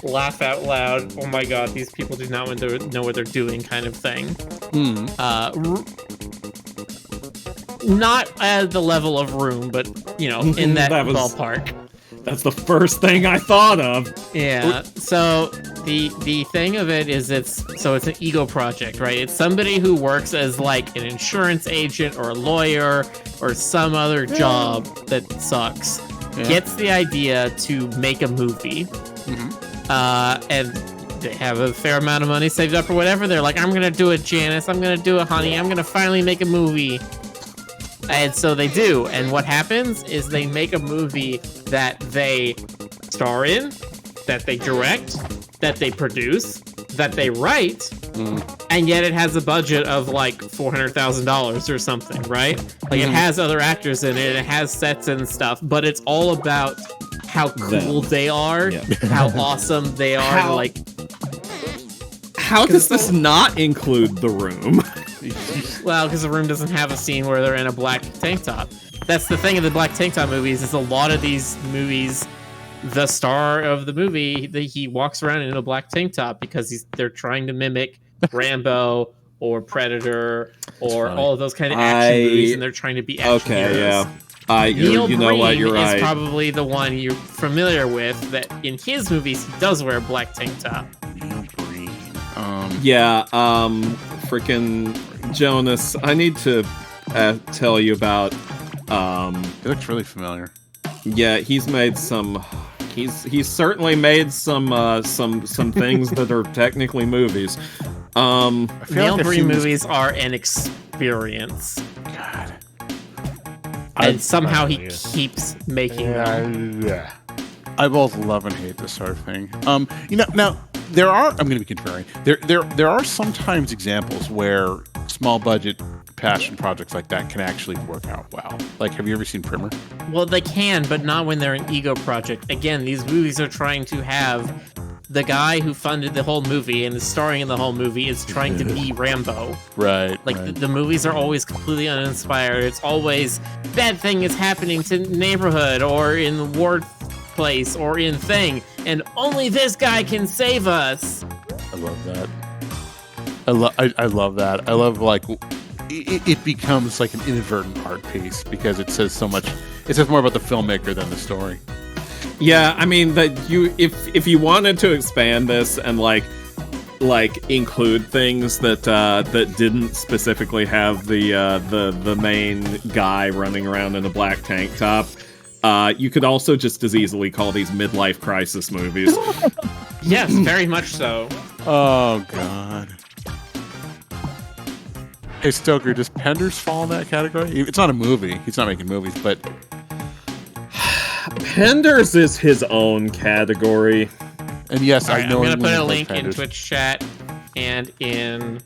laugh out loud. Oh my god, these people do not know what they're doing, kind of thing. Not at the level of Room, but in that, That was- ballpark. That's the first thing I thought of. Yeah. So the thing of it is it's an ego project, right? It's somebody who works as like an insurance agent or a lawyer or some other job that sucks, gets the idea to make a movie, and they have a fair amount of money saved up or whatever. They're like, I'm gonna do it, Janice. I'm gonna do it, honey. I'm gonna finally make a movie. And so they do, and what happens is they make a movie that they star in, that they direct, that they produce, that they write, and yet it has a budget of like $400,000 or something, right? Like it has other actors in it, it has sets and stuff, but it's all about how cool they are, how awesome they are, How does this not include The Room? well, because The Room doesn't have a scene where they're in a black tank top. That's the thing of the black tank top movies, is a lot of these movies, the star of the movie, he walks around in a black tank top because they're trying to mimic Rambo or Predator or all of those kind of action movies, and they're trying to be action heroes. Neil you know what? You're Breen right. is probably the one you're familiar with, that in his movies he does wear a black tank top. Neil Breen. Freaking Jonas. I need to tell you about. It looks really familiar. Yeah, he's made some. He's certainly made some things that are technically movies. I feel Neil like I've Breen seen this- movies are an experience, God. and somehow he keeps making them. Yeah. I both love and hate this sort of thing. Now there are. I'm going to be contrarian. There are sometimes examples where small budget passion projects like that can actually work out well. Like, have you ever seen Primer? Well, they can, but not when they're an ego project. Again, these movies are trying to have the guy who funded the whole movie and is starring in the whole movie is trying to be Rambo. Right. Like, the movies are always completely uninspired. It's always, bad thing is happening to neighborhood or in the workplace or in thing, and only this guy can save us. I love that. I love that. I love, like, it becomes like an inadvertent art piece because it says so much. It says more about the filmmaker than the story. Yeah, I mean that if you wanted to expand this and like include things that didn't specifically have the main guy running around in a black tank top, you could also just as easily call these midlife crisis movies. Yes, very much so. Oh God. Hey Stoker, does Penders fall in that category? It's not a movie. He's not making movies, but Penders is his own category. And yes, All right, I know. I'm gonna put a he link in Penders. Twitch chat and in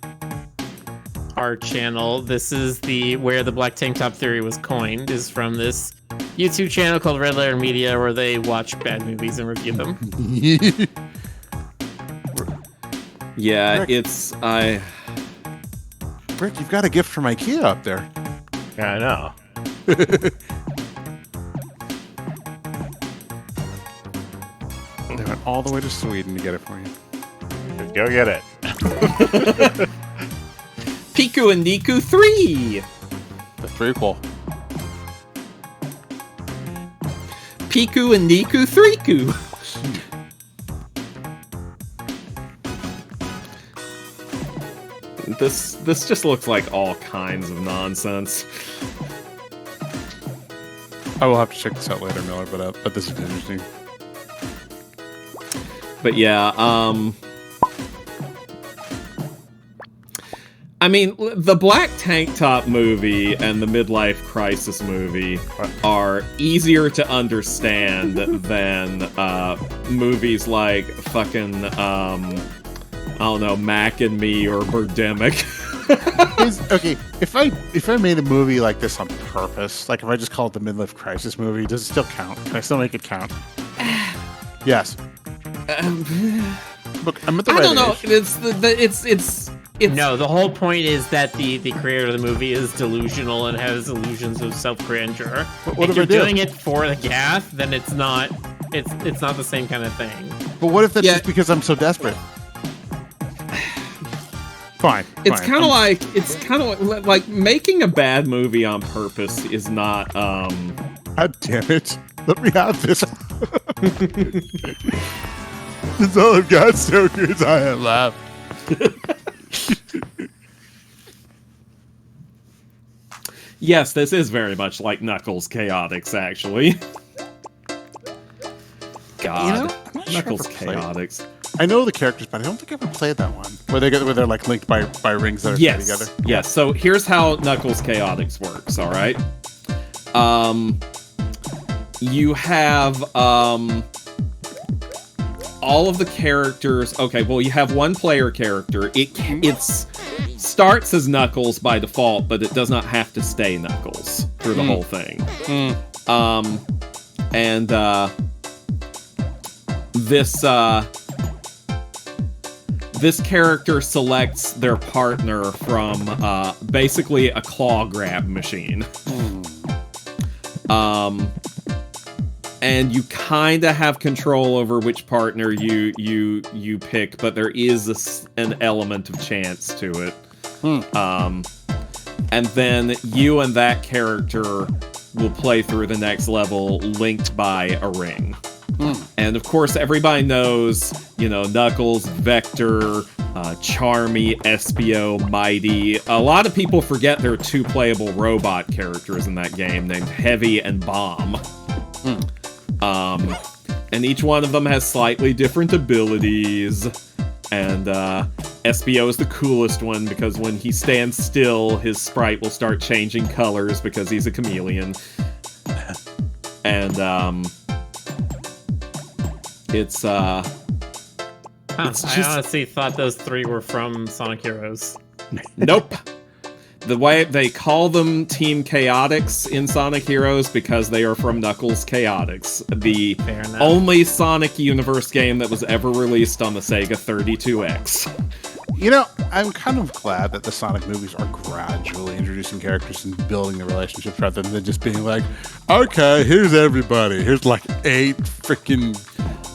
our channel. This is where the black tank top theory was coined. Is from this YouTube channel called Red Letter Media, where they watch bad movies and review them. Yeah, Rick. Rick, you've got a gift from IKEA up there. Yeah, I know. They went all the way to Sweden to get it for you. Go get it. Pikuniku 3! The prequel. Pikuniku 3ku! This just looks like all kinds of nonsense. I will have to check this out later, Miller, but this is interesting. But yeah, I mean, the Black Tank Top movie and the Midlife Crisis movie are easier to understand than movies like fucking, I don't know, Mac and Me or Birdemic. Okay, if I made a movie like this on purpose, like if I just called it the Midlife Crisis movie, does it still count? Can I still make it count? Yes. Look, I'm at the I right don't know. age. It's No, the whole point is that the creator of the movie is delusional and has illusions of self-grandeur. What if if you're I do? doing it for the gaff, then it's not the same kind of thing. But what if that's Yeah. just because I'm so desperate? Fine. It's fine. kind of like making a bad movie on purpose is not. God damn it! Let me have this. That's all I've got, Stoker. Is I have laughed. Yes, this is very much like Knuckles Chaotix, actually. God, You know, I'm not sure Knuckles I've ever played. Chaotix. I know the characters, but I don't think I ever played that one. Where they're like linked by rings that are tied Yes. together. Yes. So here's how Knuckles Chaotix works. All right. You have all of the characters. Okay. Well, you have one player character. It's starts as Knuckles by default, but it does not have to stay Knuckles through the whole thing. And this character selects their partner from basically a claw grab machine. And you kind of have control over which partner you pick, but there is an element of chance to it. And then you and that character will play through the next level linked by a ring. And of course, everybody knows, Knuckles, Vector, Charmy, Espio, Mighty. A lot of people forget there are two playable robot characters in that game named Heavy and Bomb. And each one of them has slightly different abilities. And Espio is the coolest one because when he stands still, his sprite will start changing colors because he's a chameleon. And it's I just- honestly thought those three were from Sonic Heroes. nope. The way they call them Team Chaotix in Sonic Heroes because they are from Knuckles Chaotix, the only Sonic Universe game that was ever released on the Sega 32X. You know, I'm kind of glad that the Sonic movies are gradually introducing characters and building the relationships rather than just being like, okay, here's everybody. Here's like 8 freaking,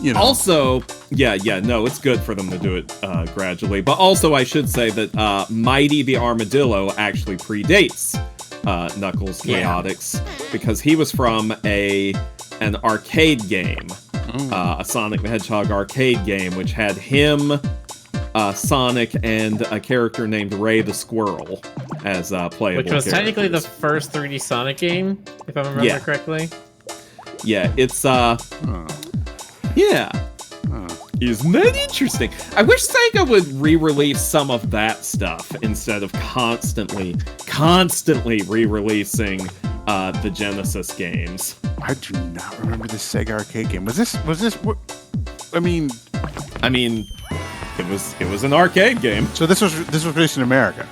you know. Also, no, it's good for them to do it gradually. But also, I should say that Mighty the Armadillo actually predates Knuckles Chaotix because he was from an arcade game, a Sonic the Hedgehog arcade game, which had him, Sonic, and a character named Ray the Squirrel as playable Which was characters. technically the first 3D Sonic game, if I remember correctly. Yeah, it's Isn't that interesting? I wish Sega would re-release some of that stuff instead of constantly re-releasing the Genesis games. I do not remember this Sega arcade game. Was this? I mean, it was an arcade game. So this was released in America.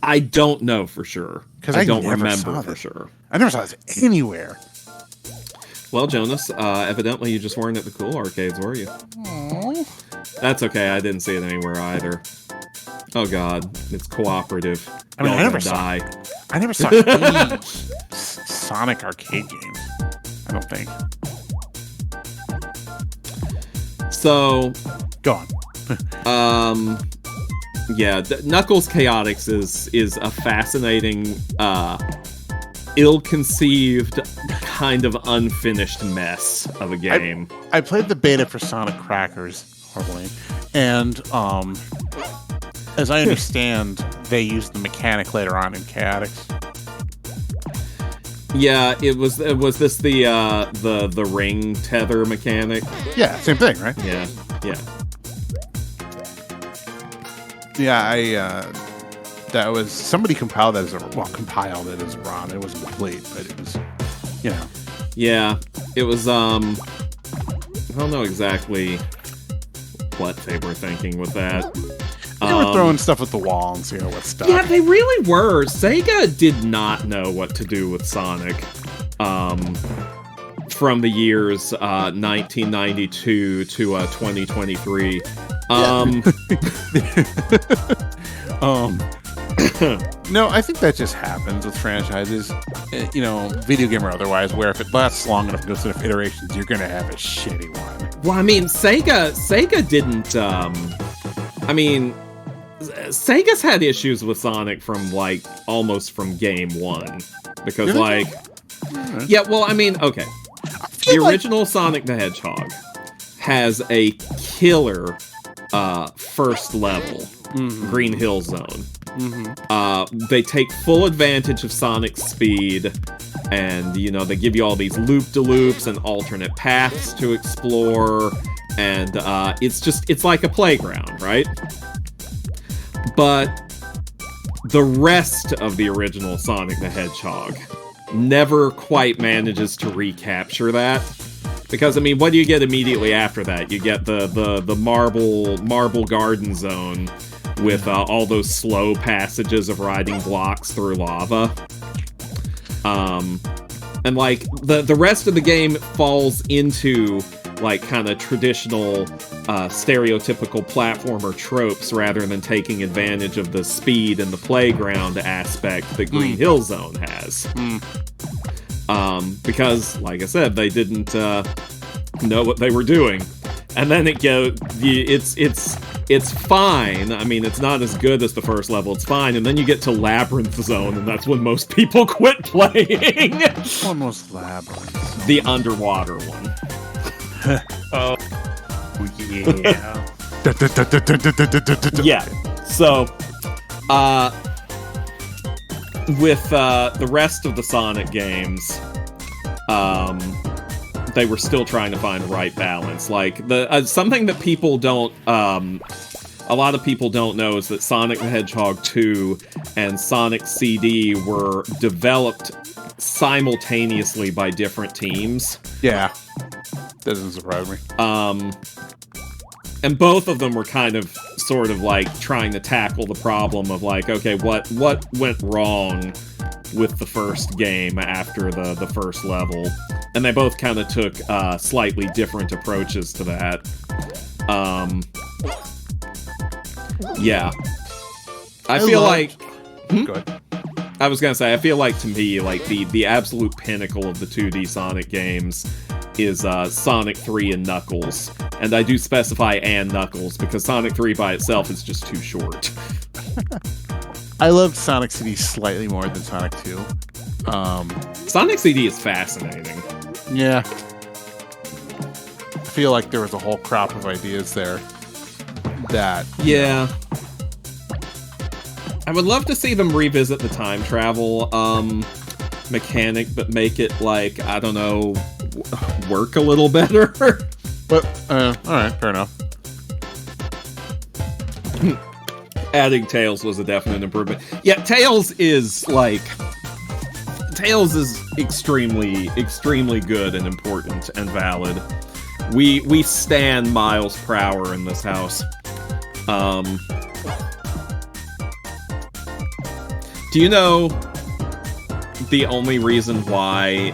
I don't know for sure Because I don't never remember saw for this. sure. I never saw this anywhere. Well, Jonas, evidently you just weren't at the cool arcades, were you? Aww. That's okay. I didn't see it anywhere either. Oh God, it's cooperative. I mean, Y'all I never gonna die. I never saw any Sonic arcade games. I don't think. So, Go on. Knuckles Chaotix is a fascinating, ill-conceived, kind of unfinished mess of a game. I played the beta for Sonic Crackers, horribly, and as I understand, they used the mechanic later on in Chaotix. Yeah, it was this the ring tether mechanic? Yeah, same thing, right? Yeah. Yeah, that was somebody compiled it compiled it as ROM. It wasn't complete, but it was, you know. Yeah, it was. I don't know exactly what they were thinking with that. They were throwing stuff at the wall and seeing what stuff. Yeah, they really were. Sega did not know what to do with Sonic. From the years 1992 to 2023. No, I think that just happens with franchises, video game or otherwise, where if it lasts long enough and goes through enough iterations, you're going to have a shitty one. Well, I mean, Sega didn't, Sega's had issues with Sonic from, almost from game one. Because, Right. yeah, well, I mean, okay. The original Sonic the Hedgehog has a killer first level, Green Hill Zone. They take full advantage of Sonic's speed, and they give you all these loop-de-loops and alternate paths to explore, and it's like a playground, right? But the rest of the original Sonic the Hedgehog never quite manages to recapture that. Because, what do you get immediately after that? You get the marble garden zone with all those slow passages of riding blocks through lava. And, the rest of the game falls into, kind of traditional, stereotypical platformer tropes rather than taking advantage of the speed and the playground aspect that Green Hill Zone has. Because, like I said, they didn't know what they were doing. And then it's fine. It's not as good as the first level. It's fine. And then you get to Labyrinth Zone, and that's when most people quit playing. Almost Labyrinth. The underwater one. Oh, yeah. Yeah. So, with the rest of the Sonic games, they were still trying to find the right balance. Something that people don't, a lot of people don't know is that Sonic the Hedgehog 2 and Sonic CD were developed simultaneously by different teams. Yeah. Doesn't surprise me. And both of them were kind of sort of like trying to tackle the problem of like, okay, what went wrong with the first game after the first level? And they both kind of took slightly different approaches to that. Yeah. I feel like... Go ahead. I was gonna say, I feel like to me, like the absolute pinnacle of the 2D Sonic games is Sonic 3 and Knuckles. And I do specify and Knuckles, because Sonic 3 by itself is just too short. I loved Sonic CD slightly more than Sonic 2. Sonic CD is fascinating. Yeah. I feel like there was a whole crop of ideas there that... Yeah. I would love to see them revisit the time travel mechanic, but make it, like, I don't know, work a little better. But, alright, fair enough. Adding Tails was a definite improvement. Yeah, Tails is extremely, extremely good and important and valid. We stan miles per hour in this house. Do you know the only reason why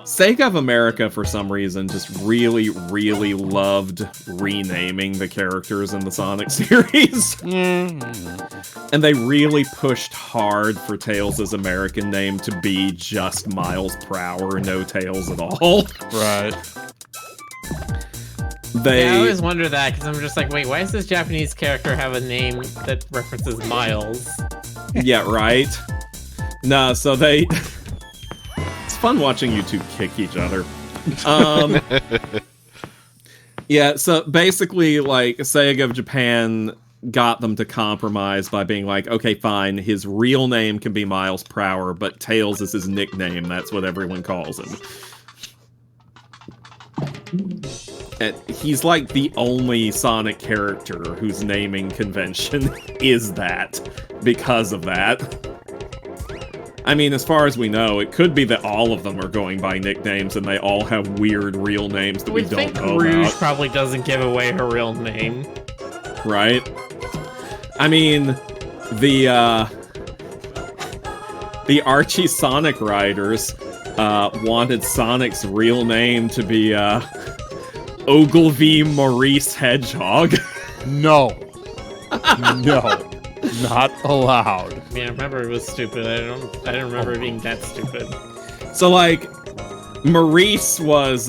Sega of America, for some reason, just really, really loved renaming the characters in the Sonic series? And they really pushed hard for Tails' American name to be just miles per hour, no Tails at all. Right. Yeah, I always wonder that, because I'm just like, wait, why does this Japanese character have a name that references miles? Yeah, right? No, so they... It's fun watching you two kick each other. Yeah, so basically, like, Sega of Japan got them to compromise by being like, okay, fine, his real name can be miles per hour, but Tails is his nickname. That's what everyone calls him. And he's like the only Sonic character whose naming convention is that, because of that. I mean, as far as we know, it could be that all of them are going by nicknames and they all have weird real names that we don't know Rouge about. probably doesn't give away her real name. Right? I mean, the Archie Sonic Riders wanted Sonic's real name to be Ogilvy Maurice Hedgehog. No. No. Not allowed. I mean, I remember it was stupid. I don't remember it being that stupid. So, like, Maurice was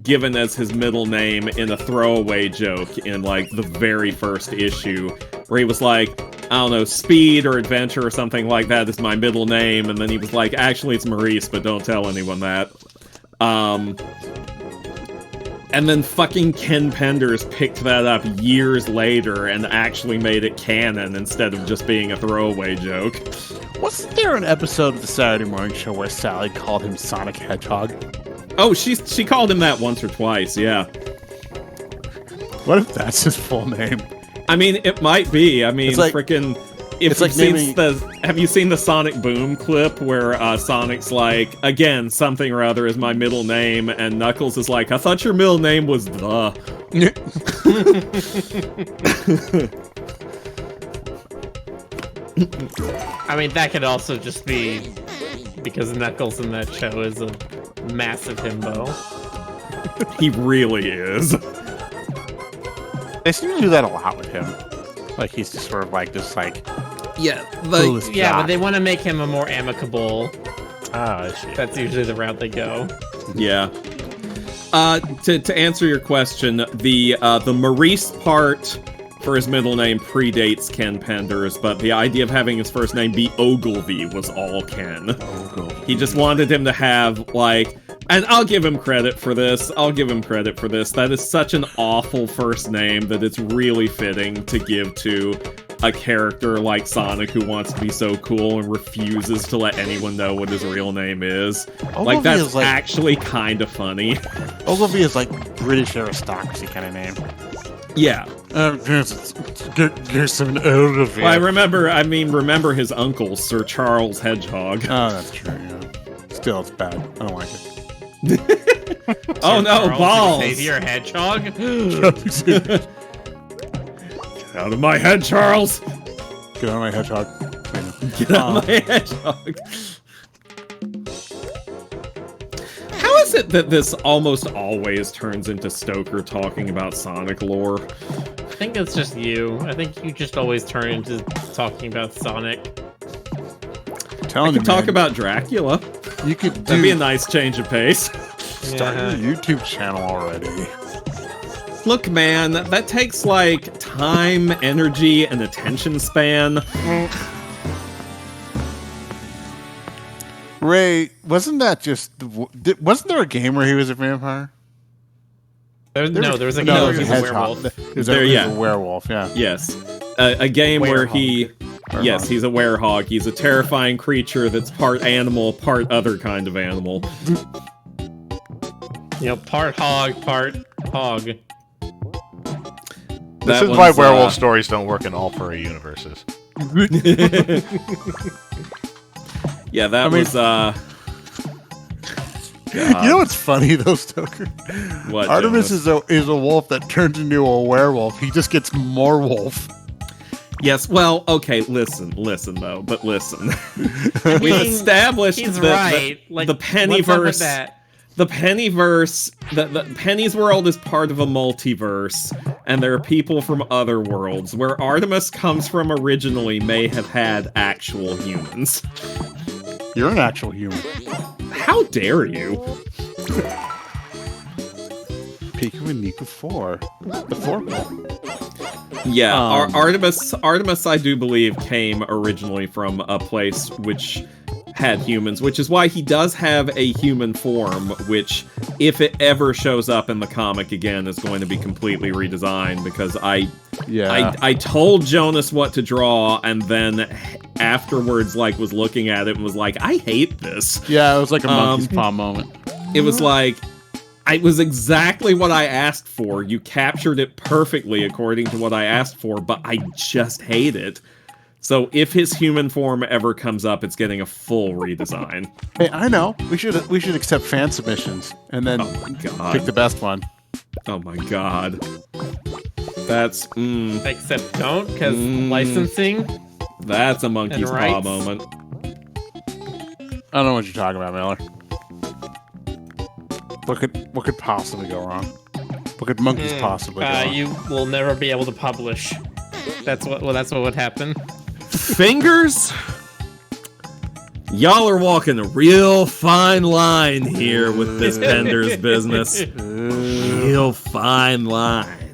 given as his middle name in a throwaway joke in, like, the very first issue, where he was like, I don't know, Speed or Adventure or something like that is my middle name, and then he was like, actually it's Maurice, but don't tell anyone that. And then fucking Ken Penders picked that up years later and actually made it canon instead of just being a throwaway joke. Wasn't there an episode of the Saturday Morning Show where Sally called him Sonic Hedgehog? Oh, she called him that once or twice, yeah. What if that's his full name? I mean, it might be. I mean, like, frickin'... If you've seen have you seen the Sonic Boom clip where Sonic's like, again, something or other is my middle name, and Knuckles is like, I thought your middle name was the. I mean, that could also just be because Knuckles in that show is a massive himbo. He really is. They seem to do that a lot with him. Like, he's just sort of like this, like... Yeah, like... Yeah, but they want to make him a more amicable... Ah, I see. That's usually the route they go. Yeah. To answer your question, the Maurice part for his middle name predates Ken Penders, but the idea of having his first name be Ogilvy was all Ken. Ogilvy. He just wanted him to have, like... And I'll give him credit for this. That is such an awful first name that it's really fitting to give to a character like Sonic who wants to be so cool and refuses to let anyone know what his real name is. Ogilvy like, that's is like, actually kind of funny. Ogilvy is like British aristocracy kind of name. Yeah. There's some Ogilvy. Well, remember his uncle, Sir Charles Hedgehog. Oh, that's true, yeah. Still, it's bad. I don't like it. Oh no, Charles, balls! Save your hedgehog. Get out of my head, Charles! Get on my hedgehog. Get out of my hedgehog. How is it that this almost always turns into Stoker talking about Sonic lore? I think it's just you. I think you just always turn into talking about Sonic. Telling I you, could talk man, about Dracula. you could That'd be a nice change of pace. start your YouTube channel already. Look, man, that takes like time, energy, and attention span. Ray, wasn't that just wasn't there a game where he was a vampire? There was a game where he was a werewolf. There's yeah. a werewolf, yeah. Yes. A game where he... Werehog. Yes, he's a werehog. He's a terrifying creature that's part animal, part other kind of animal. You know, part hog, part hog. This is why werewolf stories don't work in all furry universes. Yeah, that was, You know what's funny though, Stoker? What, Artemis Jonas? is a wolf that turns into a werewolf. He just gets more wolf. Yes, well, okay, listen, though, but listen. We've established He's that right. the Pennyverse... The Pennyverse, the Penny's world is part of a multiverse, and there are people from other worlds. Where Artemis comes from originally may have had actual humans. You're an actual human. How dare you? Pikuniku 4. The 4 Yeah, Artemis, I do believe, came originally from a place which had humans, which is why he does have a human form, which, if it ever shows up in the comic again, is going to be completely redesigned, because I told Jonas what to draw, and then afterwards, like, was looking at it and was like, I hate this. Yeah, it was like a monkey's paw moment. It was like, it was exactly what I asked for. You captured it perfectly according to what I asked for, but I just hate it. So if his human form ever comes up, it's getting a full redesign. Hey, I know. We should accept fan submissions and then pick the best one. Oh my god. That's Except don't, because licensing. That's a monkey's paw moment. I don't know what you're talking about, Miller. What could possibly go wrong? What could monkeys possibly go wrong? You will never be able to publish. That's what would happen. Fingers? Y'all are walking a real fine line here with this Pender's business. Real fine line.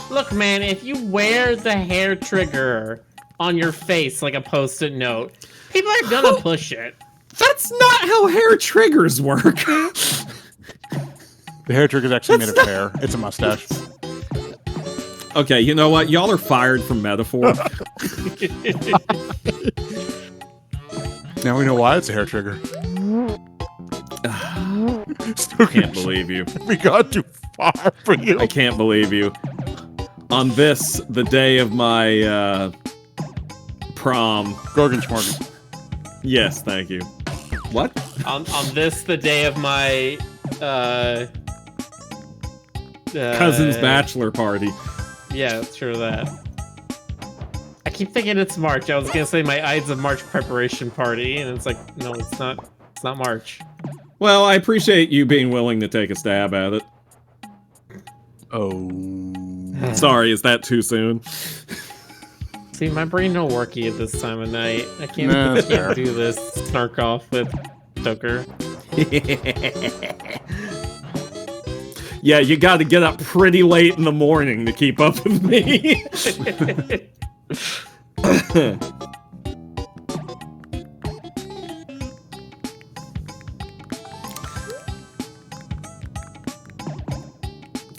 Look, man, if you wear the hair trigger on your face like a post-it note, people are gonna push it. That's not how hair triggers work. The hair trigger is actually made of hair. It's a mustache. Okay, you know what? Y'all are fired from Metaphor. Now we know why it's a hair trigger. I can't believe you. We got too far for you. I can't believe you. On this, the day of my prom. Gorgonschmorgen. Yes, thank you. What? On this, the day of my cousin's bachelor party. Yeah, true that. I keep thinking it's March. I was gonna say my Ides of March preparation party, and it's like, no, it's not. It's not March. Well, I appreciate you being willing to take a stab at it. Oh. Sorry, is that too soon? See, my brain don't worky at this time of night. I can't do this snark off with Stoker. Yeah, you gotta get up pretty late in the morning to keep up with me.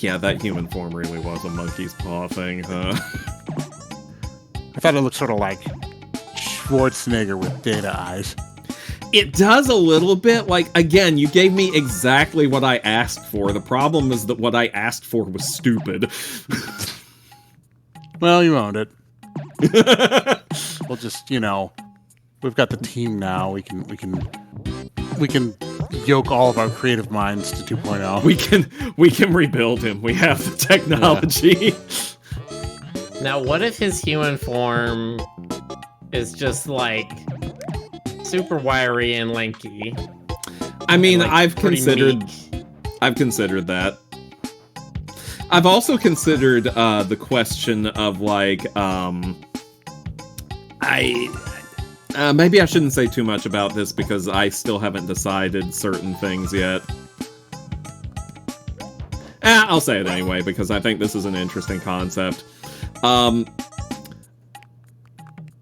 Yeah, that human form really was a monkey's paw thing, huh? I thought it looked sort of like Schwarzenegger with data eyes. It does a little bit. Like, again, you gave me exactly what I asked for. The problem is that what I asked for was stupid. Well, you owned it. We'll just, we've got the team now. We can we can yoke all of our creative minds to 2.0. We can rebuild him. We have the technology. Now, what if his human form is just like super wiry and lanky? I mean, Like, I've pretty considered meek. that. I've also considered the question of like maybe I shouldn't say too much about this because I still haven't decided certain things yet. I'll say it anyway because I think this is an interesting concept.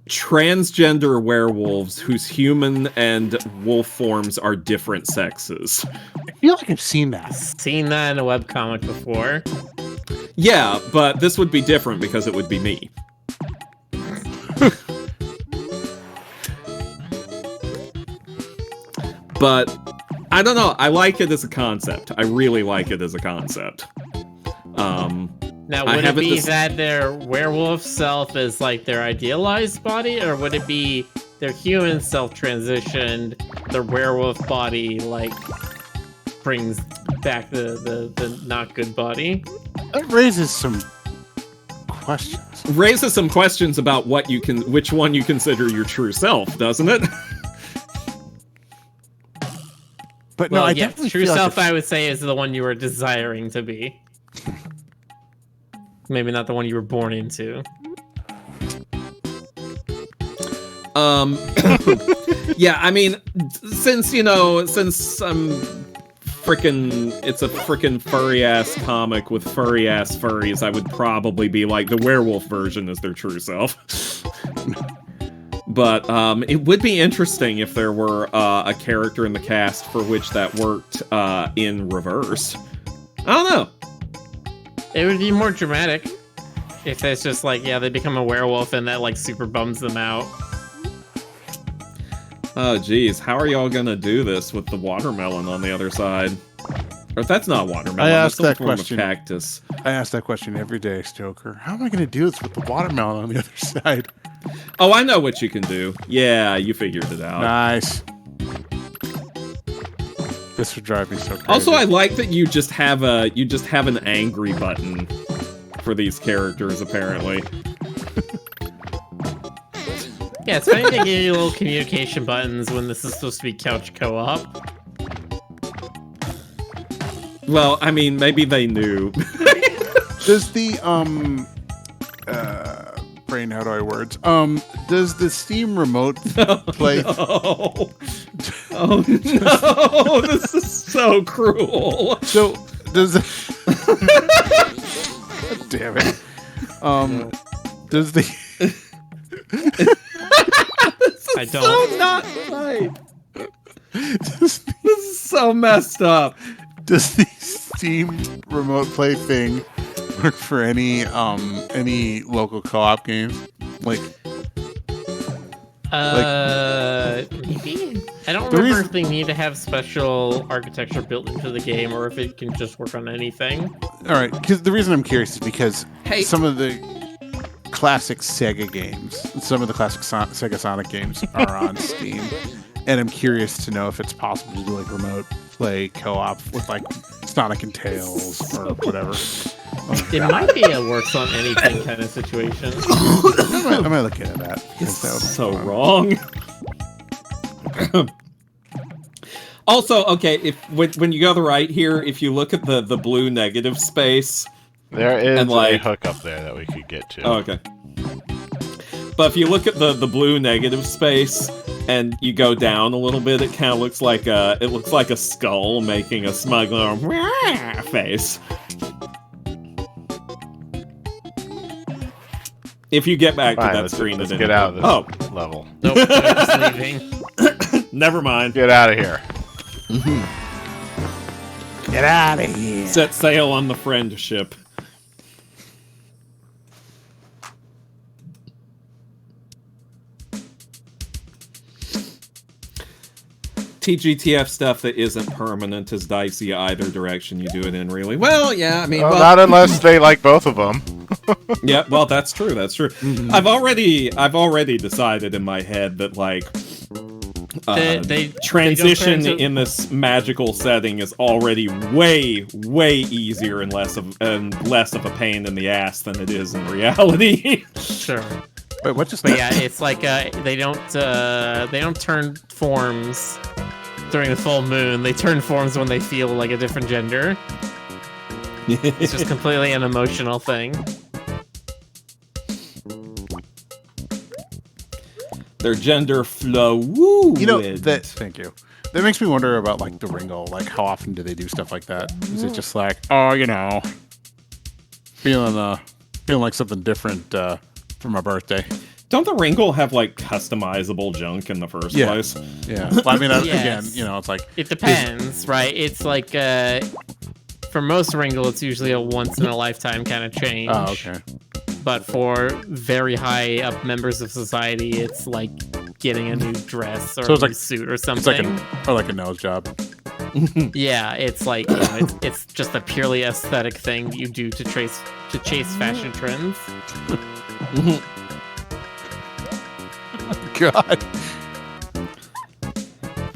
Transgender werewolves whose human and wolf forms are different sexes. I feel like I've seen that. Seen that in a webcomic before. Yeah, but this would be different because it would be me. But I don't know. I like it as a concept. I really like it as a concept. Now, would it be that their werewolf self is like their idealized body, or would it be their human self transitioned, their werewolf body like brings back the not good body? That raises some questions. Raises some questions about which one you consider your true self, doesn't it? But Well, no, I yeah, definitely true feel self, like I would say, is the one you were desiring to be. Maybe not the one you were born into. Yeah, I mean, since it's a frickin' furry-ass comic with furry-ass furries, I would probably be like, the werewolf version is their true self. But, it would be interesting if there were, a character in the cast for which that worked, in reverse. I don't know. It would be more dramatic if it's just like, yeah, they become a werewolf and that like super bums them out. Oh, geez. How are y'all gonna do this with the watermelon on the other side? Or if that's not watermelon, I that's asked some that form question. of cactus. I ask that question every day, Stoker. How am I going to do this with the watermelon on the other side? Oh, I know what you can do. Yeah, you figured it out. Nice. This would drive me so crazy. Also, I like that you just have an angry button for these characters, apparently. Yeah, it's funny they give you little communication buttons when this is supposed to be couch co-op. Well, I mean, maybe they knew. Does the brain, how do I words? Does the Steam remote play? Oh, oh no! This is so cruel. So does damn it. Does the I don't. So not right. This is so messed up. does the Steam remote play thing work for any local co-op games? Like maybe? I don't The remember reason- if they need to have special architecture built into the game or if it can just work on anything. all right, because the reason I'm curious is because Hey. some of the classic Sega games, some of the classic Sega Sonic games are on Steam, and I'm curious to know if it's possible to do like remote play co-op with like Sonic and Tails or whatever. It might be a works on anything kind of situation. I might look into that. 'cause that would be So fun. wrong. Also, okay, if when you go to the right here, if you look at the blue negative space, There is And, like- a hook up there that we could get to. oh, okay. But if you look at the blue negative space and you go down a little bit, it kind of looks like a skull making a smug little face. If you get back Fine, to that let's screen, it get out of this Oh, level. Nope, I'm just leaving. never mind. Get out of here. Get out of here. Set sail on the friendship. TGTF stuff that isn't permanent is dicey either direction you do it in, really. Well, yeah, I mean, Well, well, not unless they like both of them. yeah, well, that's true. That's true. I've already decided in my head that like they transition they don't turn in this magical setting is already way easier and less of a pain in the ass than it is in reality. Sure. Wait, what just? But yeah, it's like they don't turn forms during the full moon. They turn forms when they feel like a different gender. It's just completely an emotional thing. Their gender fluid. You know that. Thank you. That makes me wonder about like the Ringo. Like, how often do they do stuff like that? Is it just like, oh, you know, feeling like something different for my birthday? Don't the Ringle have like customizable junk in the first place? Yeah. Well, I mean, Yeah, again, you know, it's like it depends, right? It's like for most Ringle, it's usually a once in a lifetime kind of change. Oh, okay. But for very high up members of society, it's like getting a new dress or So it's a new like- suit or It's something. like a nose job. Yeah, it's like you know, it's just a purely aesthetic thing you do to chase fashion trends. God.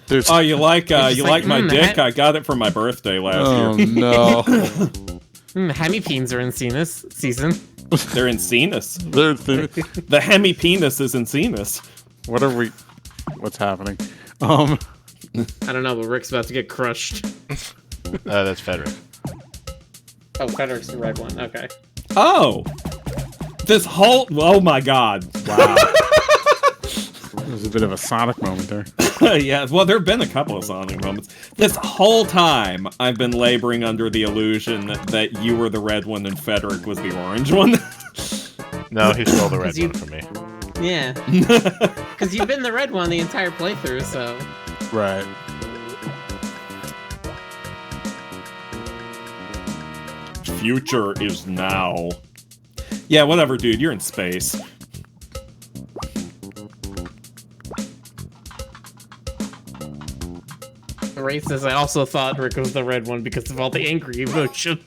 There's Oh, you like just you like, like my dick? ha- I got it for my birthday last oh year. no. Hemipenes are in season. They're in Cenis. There's The hemi penis is in Cenis. what's happening? I don't know, but Rick's about to get crushed. That's Frederick. Oh, Frederick's the red one. Okay. Oh, this whole my god! Wow. There's a bit of a Sonic moment there. Yeah, well, there have been a couple of Sonic moments. This whole time, I've been laboring under the illusion that you were the red one and Frederick was the orange one. No, he stole the red 'Cause you- one from me. Yeah. Because you've been the red one the entire playthrough, so. Right. Future is now. Yeah, whatever, dude. You're in space. Racist, I also thought Rick was the red one because of all the angry emotions.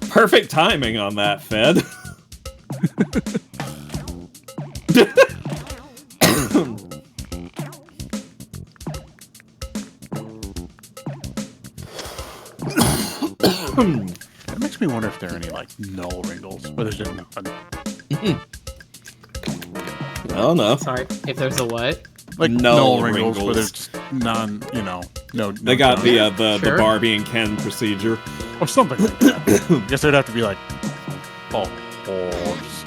Perfect timing on that, Fed. That makes me wonder if there are any like null Ringles, but there's just nothing. Oh no. Sorry, if there's a what? Like Null null Ringles, Ringles. but there's just none. You know, no. They got the Sure. Barbie and Ken procedure. or something like that. Guess there'd have to be like a horse.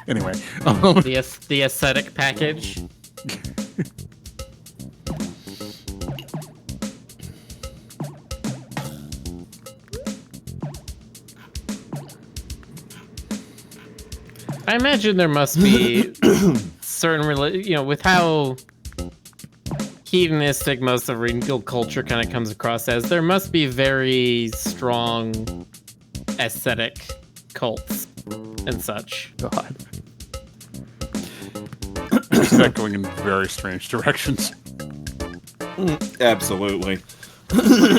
Anyway, The aesthetic package. I imagine there must be certain, with how hedonistic most of Ringo culture kind of comes across as, there must be very strong aesthetic cults and such. God. I see that going in very strange directions. Absolutely.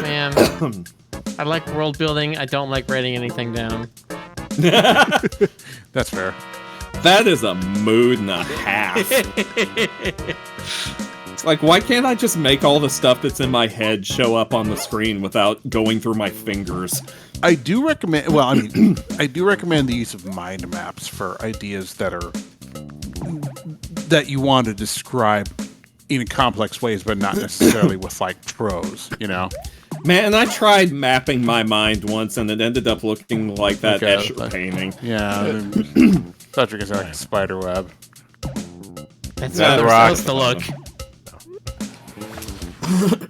Man, I like world building. I don't like writing anything down. That's fair. That is a mood and a half. It's like, why can't I just make all the stuff that's in my head show up on the screen without going through my fingers? I do recommend. Well, I mean, I do recommend the use of mind maps for ideas that you want to describe in complex ways, but not necessarily with like prose. You know. Man, I tried mapping my mind once, and it ended up looking like that Okay, Escher painting. Yeah. Thought you were like a spider web. That's Yeah, how the they're rock. supposed to look.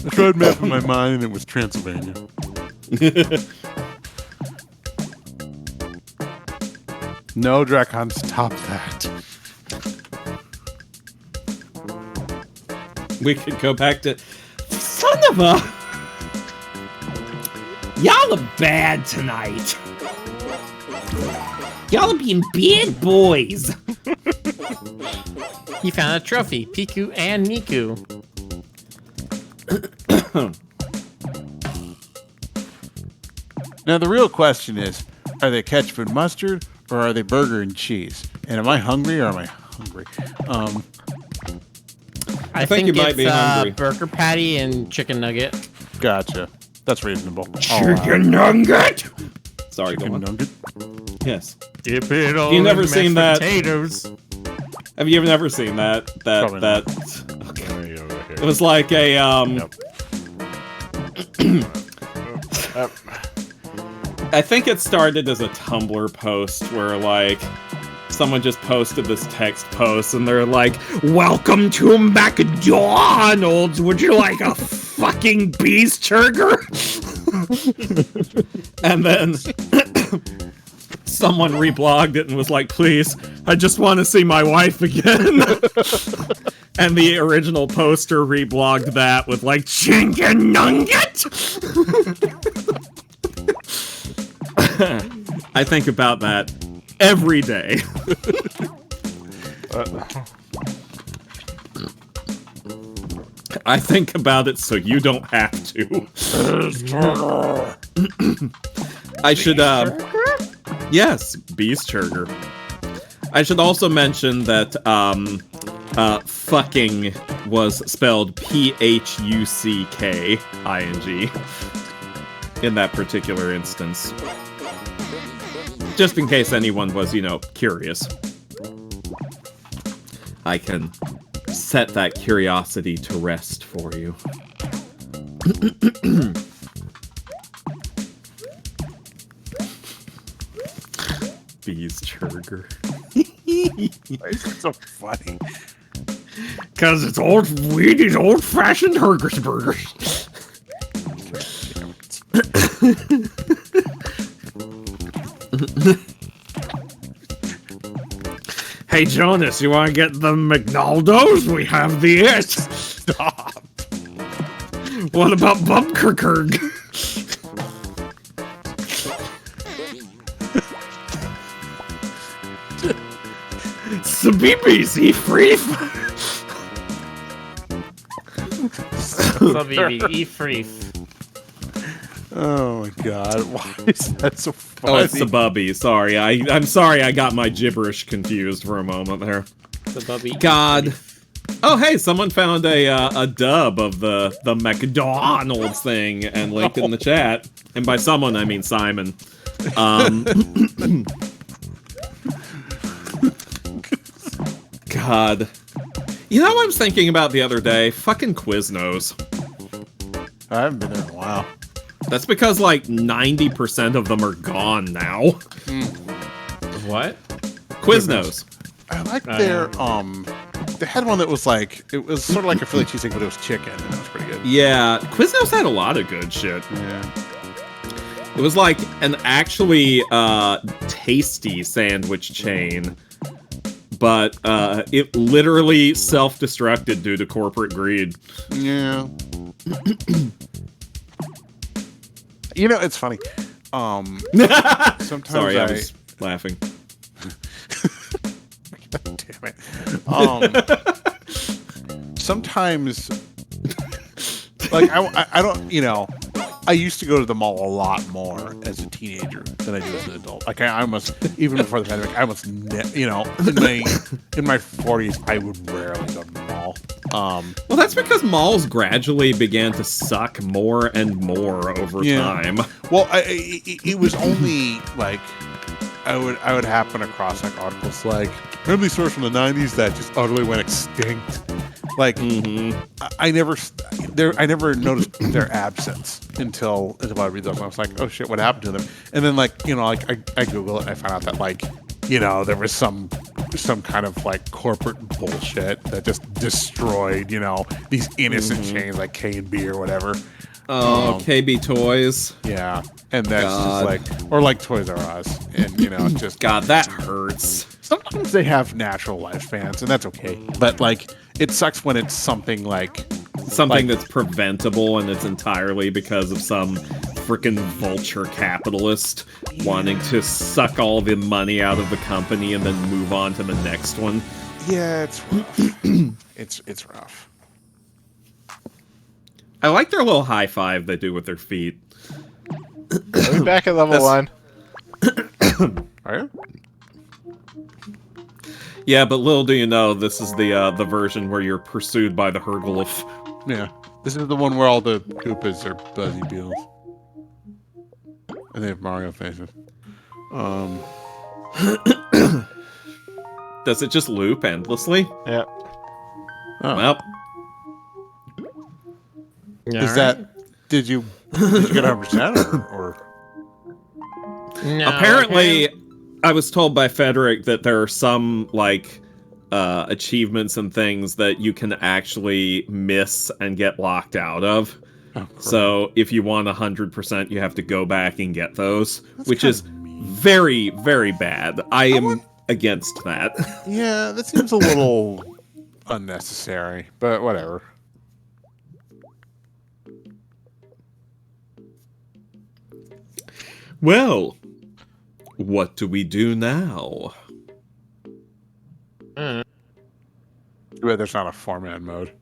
I tried mapping my mind, and it was Transylvania. No, Drakon, stop that. We could go back to... Son of a... Y'all are bad tonight. Y'all are being bad boys. He found a trophy, Piku and Niku. Now, the real question is, are they ketchup and mustard, or are they burger and cheese? And am I hungry, or am I hungry. I think you might be hungry. Burger patty and chicken nugget. Gotcha. That's reasonable. nugget. Sorry, go on. Nugget. Yes. Dip it all You never in seen mashed that? potatoes. Have you never seen that? Probably not. Right over here. It was like a Yep. I think it started as a Tumblr post where like someone just posted this text post and they're like, "Welcome to McDonald's. Would you like a fucking cheeseburger?" And then someone reblogged it and was like, "Please, I just want to see my wife again." And the original poster reblogged that with like, "Chicken nugget." I think about that every day. I think about it so you don't have to. I should, yes, Beastburger. I should also mention that, fucking was spelled Phucking in that particular instance. Just in case anyone was, curious. I can set that curiosity to rest for you. Beastburger. Why is it so funny? Cause it's old-fashioned burgers. Hey Jonas, you want to get the McNaldos? We have the it. Stop. What about Bumkerkerg? Sabibis, eat free. Oh my god, why is that so funny? Oh, it's Sabubby. Sorry, I'm sorry. I got my gibberish confused for a moment there. Sabubby. God. Oh, hey, someone found a dub of the McDonald's thing and linked it in the chat. And by someone, I mean Simon. God. You know what I was thinking about the other day? Fucking Quiznos. I haven't been there in a while. That's because, like, 90% of them are gone now. What? Quiznos. I like their, they had one that was like, it was sort of like a Philly cheesesteak, but it was chicken, and it was pretty good. Yeah, Quiznos had a lot of good shit. Yeah. It was like an actually tasty sandwich chain, but it literally self-destructed due to corporate greed. Yeah. You know, it's funny. Sometimes Sorry, I was laughing. Damn it. Sometimes, like, I don't, I used to go to the mall a lot more as a teenager than I do as an adult. Like, I almost, even before the pandemic, I almost, in my 40s, I would rarely go to the mall. Well, that's because malls gradually began to suck more and more over time. Well, it was only like I would happen across like articles like remember these stores from the 90s that just utterly went extinct. Like I never noticed their absence until I read those. And I was like, oh shit, what happened to them? And then like I Google it and I found out that like there was some kind of like corporate bullshit that just destroyed these innocent chains like K&B or whatever. Oh, KB Toys. Yeah, and that's just like, or like Toys R Us, and just God, that hurts. Sometimes they have natural lifespans, and that's okay. But like, it sucks when it's something like that's preventable, and it's entirely because of some freaking vulture capitalist wanting to suck all the money out of the company and then move on to the next one. Yeah, it's rough. it's rough. I like their little high five they do with their feet. Are we back at level 1? Are you? Yeah, but little do you know, this is the version where you're pursued by the Hergulif. Yeah. This is the one where all the Koopas are Buzzy Beetles. And they have Mario faces. Does it just loop endlessly? Yeah. Oh. Well, Is that... Did you get 100% or... No, apparently, I was told by Frederick that there are some, like, achievements and things that you can actually miss and get locked out of. Oh, So if you want 100%, you have to go back and get those, That's which is kinda mean. very, very bad. I am against that. Yeah, that seems a little unnecessary, but whatever. Well, what do we do now? Too bad there's not a 4-man mode.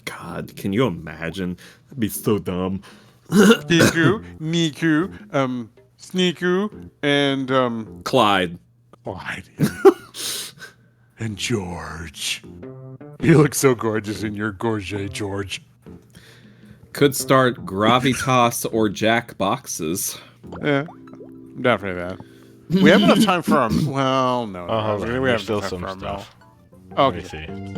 God, can you imagine? That'd be so dumb. Niku, Sneaku, and Clyde. Clyde. And George. You look so gorgeous in your gorget, George. Could start Gravitas or Jack boxes. Yeah, I'm down for that. We have enough time for well, no. Oh, hold on. We There's have still enough some for our stuff. Mel. Let me Okay. see.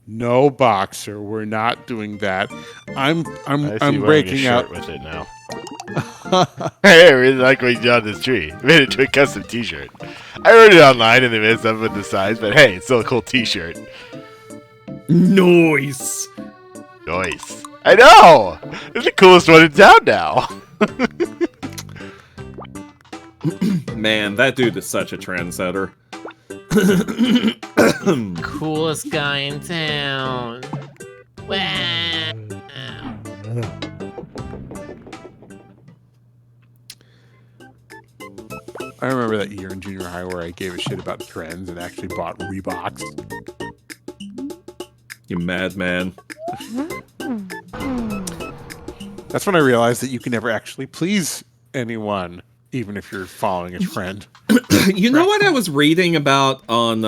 No boxer. We're not doing that. I'm I see I'm wearing a breaking shirt out. with it now. Hey, I really like what you did on this tree. Made it to a custom T-shirt. I wrote it online and they made stuff with the size, but hey, it's still a cool T-shirt. Nice. Nice. I know. It's the coolest one in town now. Man, that dude is such a trendsetter. Coolest guy in town. Wow. I remember that year in junior high where I gave a shit about trends and actually bought Reeboks. You madman. That's when I realized that you can never actually please anyone, even if you're following a trend. You know what I was reading about on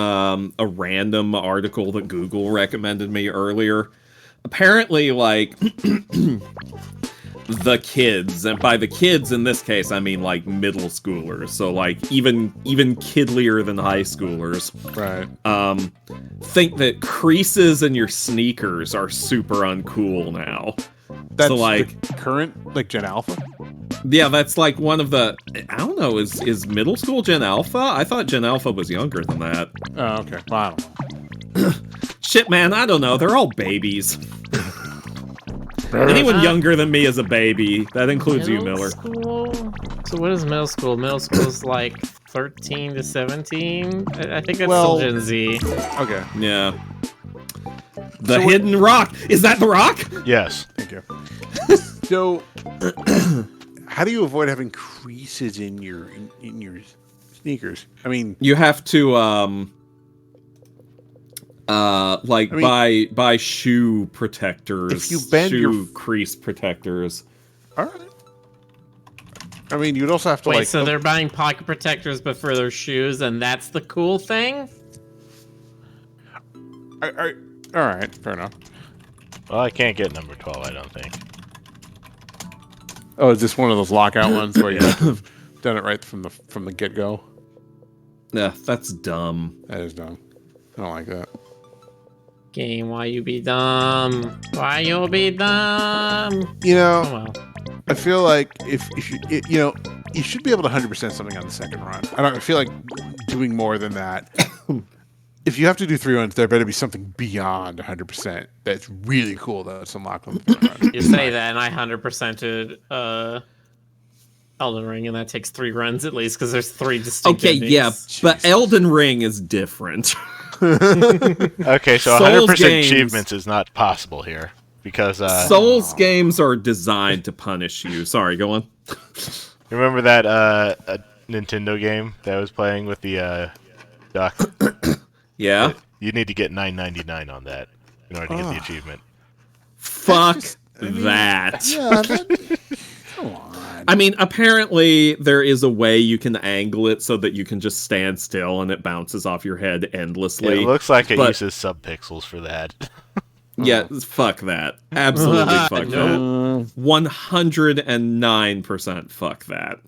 a random article that Google recommended me earlier? Apparently, like, the kids, and by the kids in this case, I mean, like, middle schoolers. So, like, even kidlier than high schoolers. Right. Think that creases in your sneakers are super uncool now. That's so, like, the current, like, Gen Alpha? yeah, that's like one of the, I don't know, is middle school Gen Alpha? I thought Gen Alpha was younger than that. Oh, okay. Well, I don't know. Shit, man, I don't know. They're all babies. Anyone younger than me is a baby. That includes you, Miller. School? So what is middle school? Middle school's like 13 to 17? I think that's Well- still Gen Z. Okay. Yeah. The hidden rock. Is that the rock? Yes. Thank you. So, how do you avoid having creases in your sneakers? I mean, You have to like I mean, buy shoe protectors. if you bend shoe your- crease protectors. all right. I mean, you'd also have to Wait, like. so they're buying pocket protectors but for their shoes, and that's the cool thing? All right, fair enough. Well, I can't get number 12, I don't think. Oh, is this one of those lockout ones where you have to have done it right from the get go? Yeah, that's dumb. That is dumb. I don't like that. Game, why you be dumb? Why you be dumb? You know, Oh well. I feel like if you should be able to 100% something on the second run. I feel like doing more than that. If you have to do 3 runs, there better be something beyond 100% that's really cool that's unlocked on the third run. You say that, and I 100%ed Elden Ring, and that takes 3 runs at least, because there's 3 distinct Okay, endings. yeah, but Elden Ring is different. Okay, so Souls 100% games- achievements is not possible here. Because, Souls games are designed to punish you. Sorry, go on. remember that Nintendo game that I was playing with the duck? Yeah? You need to get $9.99 on that in order to get the achievement. Fuck I mean, that. Yeah, come on. man. I mean, apparently there is a way you can angle it so that you can just stand still and it bounces off your head endlessly. It looks like it but- uses subpixels for that. Yeah, fuck that. Absolutely fuck Nope. that. 109% fuck that.